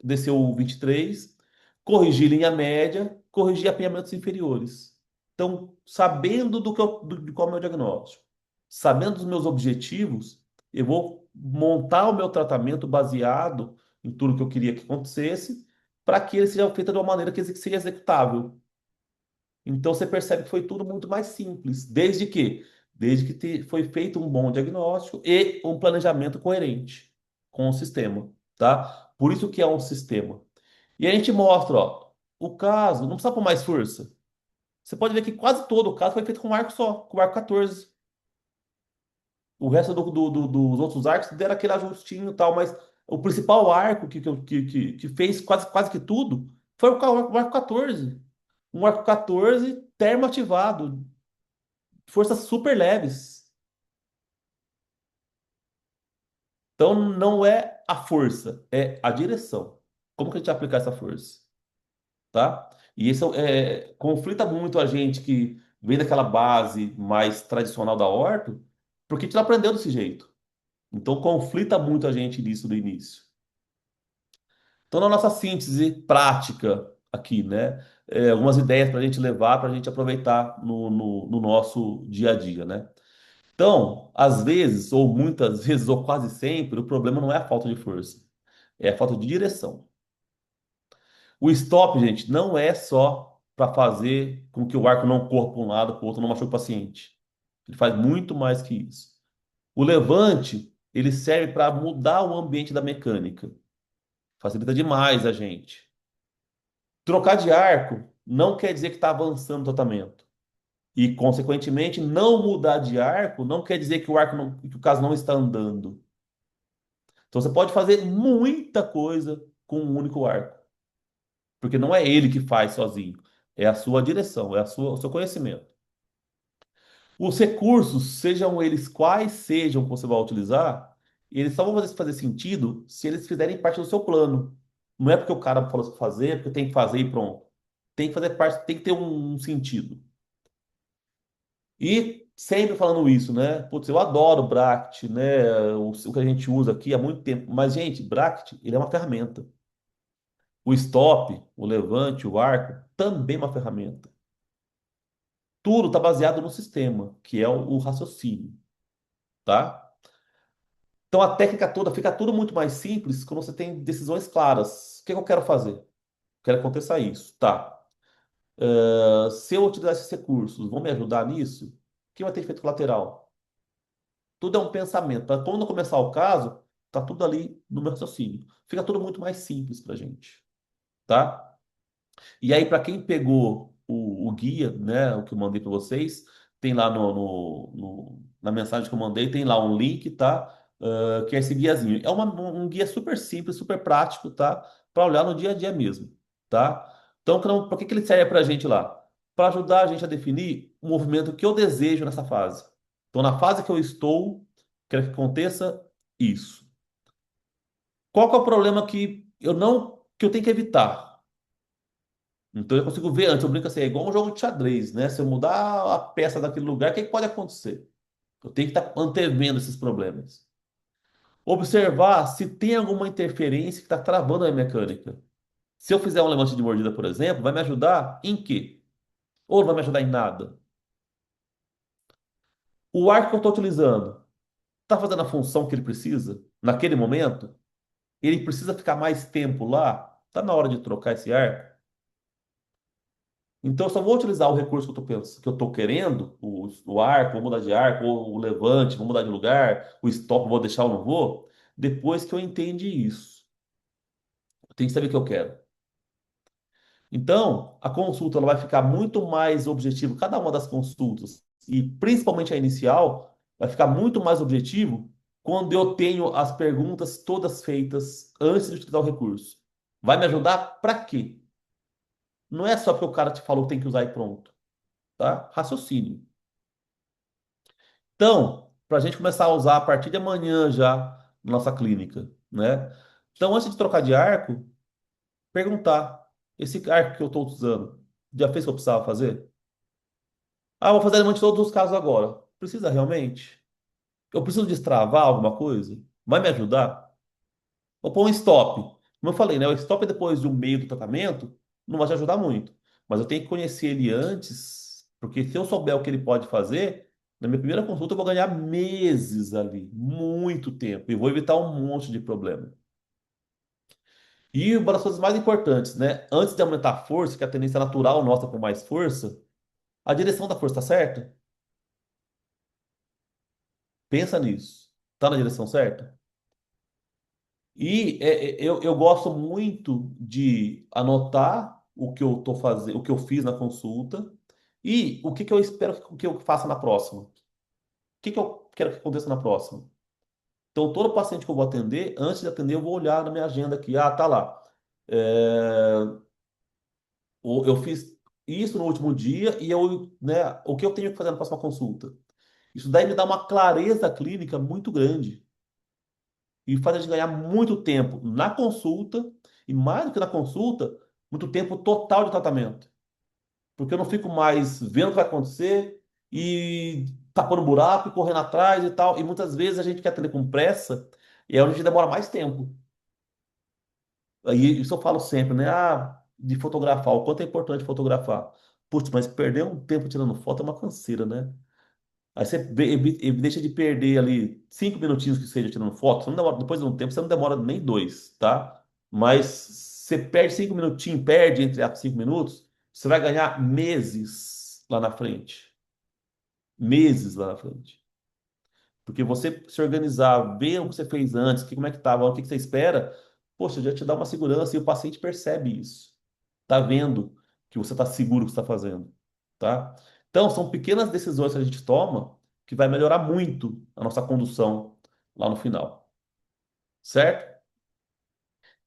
descer o 23, corrigir linha média, corrigir apinhamentos inferiores. Então, sabendo de qual é o meu diagnóstico, sabendo dos meus objetivos, eu vou montar o meu tratamento baseado em tudo que eu queria que acontecesse, para que ele seja feito de uma maneira que seja executável. Então você percebe que foi tudo muito mais simples, desde que foi feito um bom diagnóstico e um planejamento coerente com o sistema, tá? Por isso que é um sistema. E a gente mostra, ó, o caso, não precisa pôr mais força. Você pode ver que quase todo o caso foi feito com um arco só, com o arco 14. O resto dos outros arcos deram aquele ajustinho e tal, mas o principal arco que fez quase que tudo foi o arco 14. Um arco 14 termoativado, forças super leves. Então não é a força, é a direção. Como que a gente vai aplicar essa força, tá? E isso conflita muito a gente que vem daquela base mais tradicional da orto, porque a gente não aprendeu desse jeito. Então conflita muito a gente nisso do início. Então, na nossa síntese prática aqui, né? Algumas ideias para a gente levar, para a gente aproveitar no nosso dia a dia, né? Então, às vezes, ou muitas vezes, ou quase sempre, o problema não é a falta de força, é a falta de direção. O stop, gente, não é só para fazer com que o arco não corra para um lado, para o outro, não machuque o paciente. Ele faz muito mais que isso. O levante, ele serve para mudar o ambiente da mecânica. Facilita demais a gente. Trocar de arco não quer dizer que está avançando o tratamento. E, consequentemente, não mudar de arco não quer dizer que que o caso não está andando. Então você pode fazer muita coisa com um único arco, porque não é ele que faz sozinho, é a sua direção, o seu conhecimento. Os recursos, sejam eles quais sejam que você vai utilizar, eles só vão fazer sentido se eles fizerem parte do seu plano. Não é porque o cara falou para fazer, é porque tem que fazer e pronto. Tem que fazer parte, tem que ter um sentido. E sempre falando isso, né? Putz, eu adoro o Bract, né? O que a gente usa aqui há muito tempo. Mas, gente, Bract, ele é uma ferramenta. O stop, o levante, o arco, também é uma ferramenta. Tudo está baseado no sistema, que é o raciocínio, tá? Então a técnica toda fica tudo muito mais simples quando você tem decisões claras. O que que eu quero fazer? Quero que aconteça isso, tá? Se eu utilizar esses recursos, vão me ajudar nisso? Quem vai ter efeito colateral? Tudo é um pensamento. Para quando começar o caso, tá tudo ali no meu raciocínio. Fica tudo muito mais simples pra gente, tá? E aí, para quem pegou o guia, né, o que eu mandei para vocês, tem lá na mensagem que eu mandei, tem lá um link, tá? Que é esse guiazinho. É um guia super simples, super prático, tá? para olhar no dia a dia mesmo, tá? Então, para que que ele serve para a gente lá? Para ajudar a gente a definir o movimento que eu desejo nessa fase. Então, na fase que eu estou, quero que aconteça isso. Qual que é o problema que eu tenho que evitar? Então eu consigo ver antes, eu brinco assim, é igual um jogo de xadrez, né? Se eu mudar a peça daquele lugar, o que que pode acontecer? Eu tenho que estar antevendo esses problemas. Observar se tem alguma interferência que está travando a minha mecânica. Se eu fizer um levante de mordida, por exemplo, vai me ajudar em quê? Ou não vai me ajudar em nada? O arco que eu estou utilizando está fazendo a função que ele precisa naquele momento? Ele precisa ficar mais tempo lá? Está na hora de trocar esse arco? Então, eu só vou utilizar o recurso que eu tô pensando, que eu estou querendo, o arco, vou mudar de arco, ou o levante, vou mudar de lugar, o stop, vou deixar ou não vou, depois que eu entendi isso. Eu tenho que saber o que eu quero. Então, a consulta ela vai ficar muito mais objetiva, cada uma das consultas, e principalmente a inicial, vai ficar muito mais objetivo quando eu tenho as perguntas todas feitas antes de utilizar o recurso. Vai me ajudar para quê? Não é só porque o cara te falou que tem que usar e pronto, tá? Raciocínio. Então, para a gente começar a usar a partir de amanhã já na nossa clínica, né? Então, antes de trocar de arco, perguntar: esse arco que eu estou usando, já fez o que eu precisava fazer? Ah, vou fazer alemão de todos os casos agora. Precisa realmente? Eu preciso destravar alguma coisa? Vai me ajudar? Ou pôr um stop. Como eu falei, né? O stop depois do meio do tratamento não vai te ajudar muito. Mas eu tenho que conhecer ele antes, porque se eu souber o que ele pode fazer, na minha primeira consulta eu vou ganhar meses ali, muito tempo, e vou evitar um monte de problema. E uma das coisas mais importantes, né? Antes de aumentar a força, que é a tendência natural nossa por mais força, a direção da força está certa? Pensa nisso. Tá na direção certa? E eu gosto muito de anotar o que eu tô fazendo, o que eu fiz na consulta e o que que eu espero que eu faça na próxima. O que que eu quero que aconteça na próxima. Então, todo paciente que eu vou atender, antes de atender, eu vou olhar na minha agenda aqui. Ah, tá lá. É, eu fiz isso no último dia e né, o que eu tenho que fazer na próxima consulta. Isso daí me dá uma clareza clínica muito grande. E faz a gente ganhar muito tempo na consulta, e mais do que na consulta, muito tempo total de tratamento. Porque eu não fico mais vendo o que vai acontecer e tapando buraco e correndo atrás e tal. E muitas vezes a gente quer atender com pressa e é onde a gente demora mais tempo. Aí isso eu falo sempre, né? Ah, de fotografar, o quanto é importante fotografar. Putz, mas perder um tempo tirando foto é uma canseira, né? Aí você deixa de perder ali 5 minutinhos que seja tirando foto. Você não demora, depois de um tempo, você não demora nem dois, tá? Mas você perde 5 minutinhos, perde entre os 5 minutos, você vai ganhar meses lá na frente. Meses lá na frente. Porque você se organizar, ver o que você fez antes, como é que estava, o que que você espera, poxa, já te dá uma segurança e o paciente percebe isso. Tá vendo que você está seguro do que está fazendo, tá? Então, são pequenas decisões que a gente toma que vai melhorar muito a nossa condução lá no final, certo?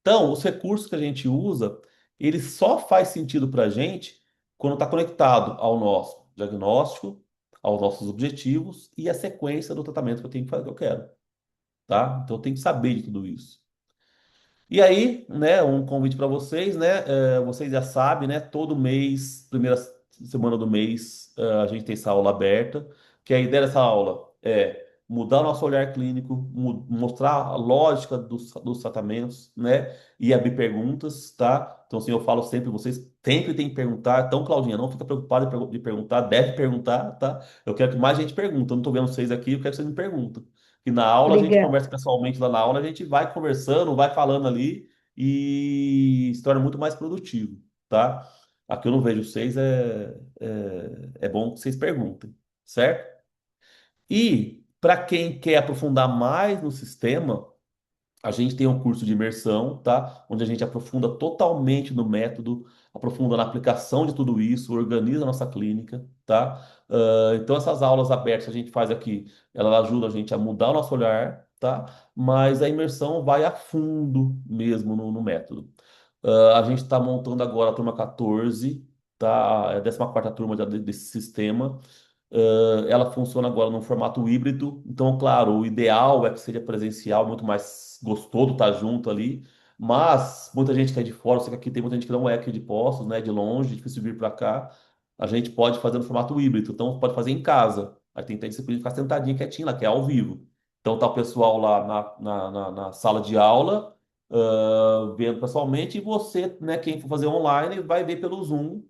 Então, os recursos que a gente usa, ele só faz sentido para a gente quando está conectado ao nosso diagnóstico, aos nossos objetivos e à sequência do tratamento que eu tenho que fazer, que eu quero, tá? Então, eu tenho que saber de tudo isso. E aí, né, um convite para vocês, né? Vocês já sabem, né? Todo mês, primeira semana do mês, a gente tem essa aula aberta, que a ideia dessa aula é mudar o nosso olhar clínico, mostrar a lógica dos tratamentos, né? E abrir perguntas, tá? Então, assim, eu falo sempre, vocês sempre têm que perguntar. Então, Claudinha, não fica preocupada de perguntar, deve perguntar, tá? Eu quero que mais gente pergunte. Eu não tô vendo vocês aqui, eu quero que vocês me perguntem. E na aula a gente Obrigada. conversa pessoalmente lá na aula, a gente vai conversando, vai falando ali e se torna muito mais produtivo, tá? Aqui eu não vejo vocês, é bom que vocês perguntem, certo? E para quem quer aprofundar mais no sistema, a gente tem um curso de imersão, tá? Onde a gente aprofunda totalmente no método, aprofunda na aplicação de tudo isso, organiza a nossa clínica, tá? Então, essas aulas abertas que a gente faz aqui, ela ajuda a gente a mudar o nosso olhar, tá? Mas a imersão vai a fundo mesmo no método. A gente está montando agora a turma 14, tá? É a 14ª turma desse sistema. Ela funciona agora num formato híbrido. Então, claro, o ideal é que seja presencial, muito mais gostoso estar junto ali. Mas muita gente que é de fora, eu sei que aqui tem muita gente que não é aqui de Poços, né? De longe, difícil vir para cá. A gente pode fazer no formato híbrido. Então, pode fazer em casa. Aí tem que ter disciplina de ficar sentadinho, quietinho lá, que é ao vivo. Então, tá o pessoal lá na sala de aula, vendo pessoalmente, e você, né, quem for fazer online, vai ver pelo Zoom,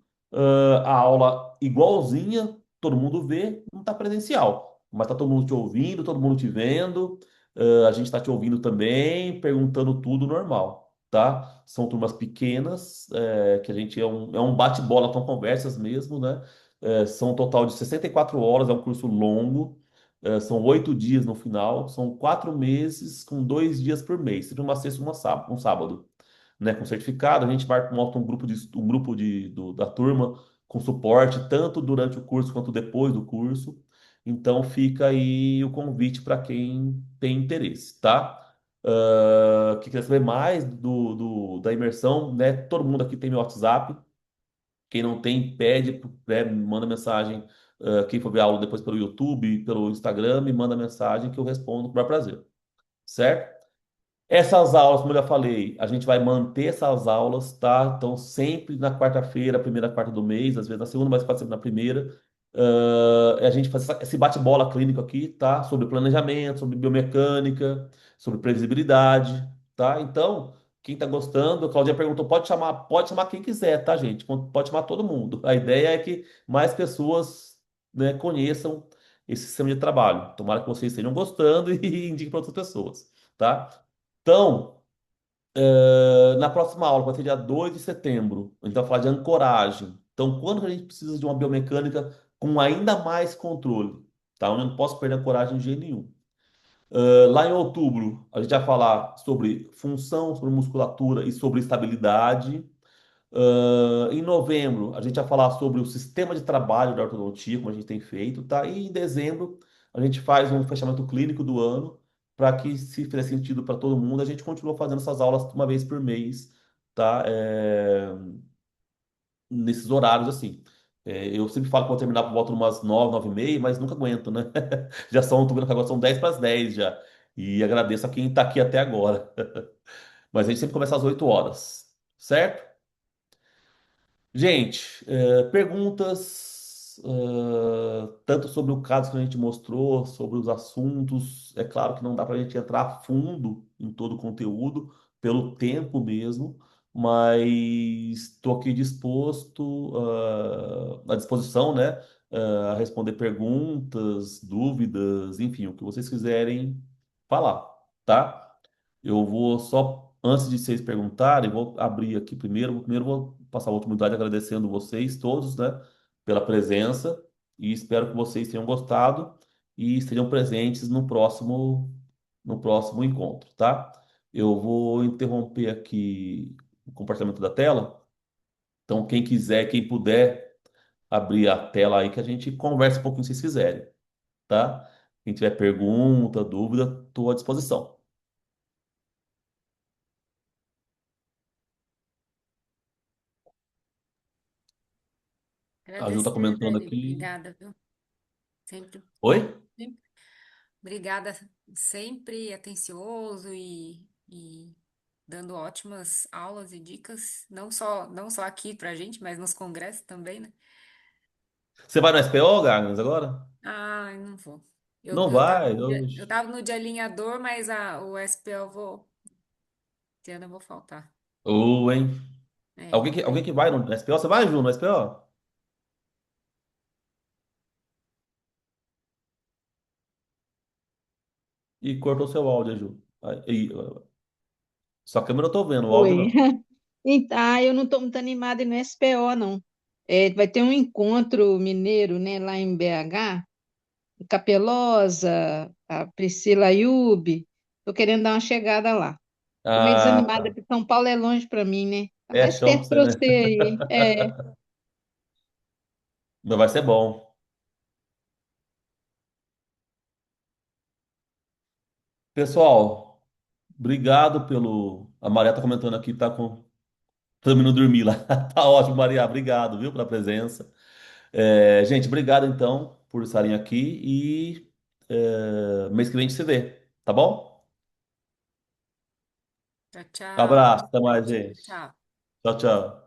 a aula igualzinha, todo mundo vê, não está presencial, mas está todo mundo te ouvindo, todo mundo te vendo, a gente está te ouvindo também, perguntando tudo normal, tá? São turmas pequenas, que a gente é um bate-bola, são conversas mesmo, né? São um total de 64 horas, é um curso longo, são 8 dias no final, são 4 meses com 2 dias por mês, sempre uma sexta e um sábado, né? Com certificado, a gente monta da turma com suporte, tanto durante o curso quanto depois do curso. Então fica aí o convite para quem tem interesse, tá? Que quer saber mais da imersão, né? Todo mundo aqui tem meu WhatsApp. Quem não tem, pede, né, manda mensagem. Quem for ver a aula depois pelo YouTube, pelo Instagram, me manda mensagem que eu respondo com o maior prazer, certo? Essas aulas, como eu já falei, a gente vai manter essas aulas, tá? Então, sempre na quarta-feira, primeira quarta do mês, às vezes na segunda, mas quase sempre na primeira. A gente faz esse bate-bola clínico aqui, tá? Sobre planejamento, sobre biomecânica, sobre previsibilidade, tá? Então, quem tá gostando, a Claudia perguntou, pode chamar quem quiser, tá, gente? Pode chamar todo mundo. A ideia é que mais pessoas, né, conheçam esse sistema de trabalho. Tomara que vocês estejam gostando e indiquem para outras pessoas, tá? Então, na próxima aula, vai ser dia 2 de setembro, a gente vai falar de ancoragem. Então, quando que a gente precisa de uma biomecânica com ainda mais controle? Tá? Eu não posso perder a ancoragem de jeito nenhum. Lá em outubro, a gente vai falar sobre função, sobre musculatura e sobre estabilidade. Em novembro, a gente vai falar sobre o sistema de trabalho da ortodontia, como a gente tem feito, tá? E em dezembro, a gente faz um fechamento clínico do ano, para que, se fizer sentido para todo mundo, a gente continua fazendo essas aulas uma vez por mês, tá? Nesses horários, assim. Eu sempre falo que vou terminar por volta de umas 9, 9h30, mas nunca aguento, né? Tô vendo que agora são 10 para as 10 já. E agradeço a quem está aqui até agora. Mas a gente sempre começa às 8 horas, certo? Gente, perguntas, tanto sobre o caso que a gente mostrou, sobre os assuntos. É claro que não dá para a gente entrar a fundo em todo o conteúdo, pelo tempo mesmo, mas estou aqui disposto, à disposição, né, a responder perguntas, dúvidas, enfim, o que vocês quiserem falar, tá? Eu vou só, antes de vocês perguntarem, vou abrir aqui primeiro. Primeiro vou passar a oportunidade agradecendo vocês todos, né, pela presença e espero que vocês tenham gostado e estejam presentes no próximo encontro, tá? Eu vou interromper aqui o compartilhamento da tela. Então, quem quiser, quem puder abrir a tela aí que a gente conversa um pouquinho se vocês quiserem, tá? Quem tiver pergunta, dúvida, estou à disposição. A Ju está Agradecer, comentando Dani. aqui. Obrigada, viu? Sempre, Oi? sempre- obrigada, sempre atencioso e dando ótimas aulas e dicas, não só aqui pra gente, mas nos congressos também, né? Você vai no SPO, Gagnes, agora? Ai, não vou. Eu, Não eu tava vai? no dia, eu tava no dia alinhador, mas o SPO eu vou, esse ano eu vou faltar. Hein? É, Alguém que vai no SPO? Você vai, Ju, no SPO? E cortou seu áudio, Ju. Sua câmera eu tô vendo, o áudio Oi. não. Então, eu não estou muito animada no SPO, não. Vai ter um encontro mineiro, né, lá em BH, Capelosa, a Priscila Ayub. Estou querendo dar uma chegada lá. Estou meio Ah, desanimada, tá. porque São Paulo é longe para mim, né? Tá É mais chão pra perto você, para né? você aí. Mas vai ser bom. Pessoal, obrigado pelo. A Maria tá comentando aqui, tá com. Também não dormi lá. Tá ótimo, Maria. Obrigado, viu, pela presença. Gente, obrigado então por estarem aqui e mês que vem a gente se vê, tá bom? Tchau, tchau. Abraço, até mais, gente. Tchau. Tchau, tchau.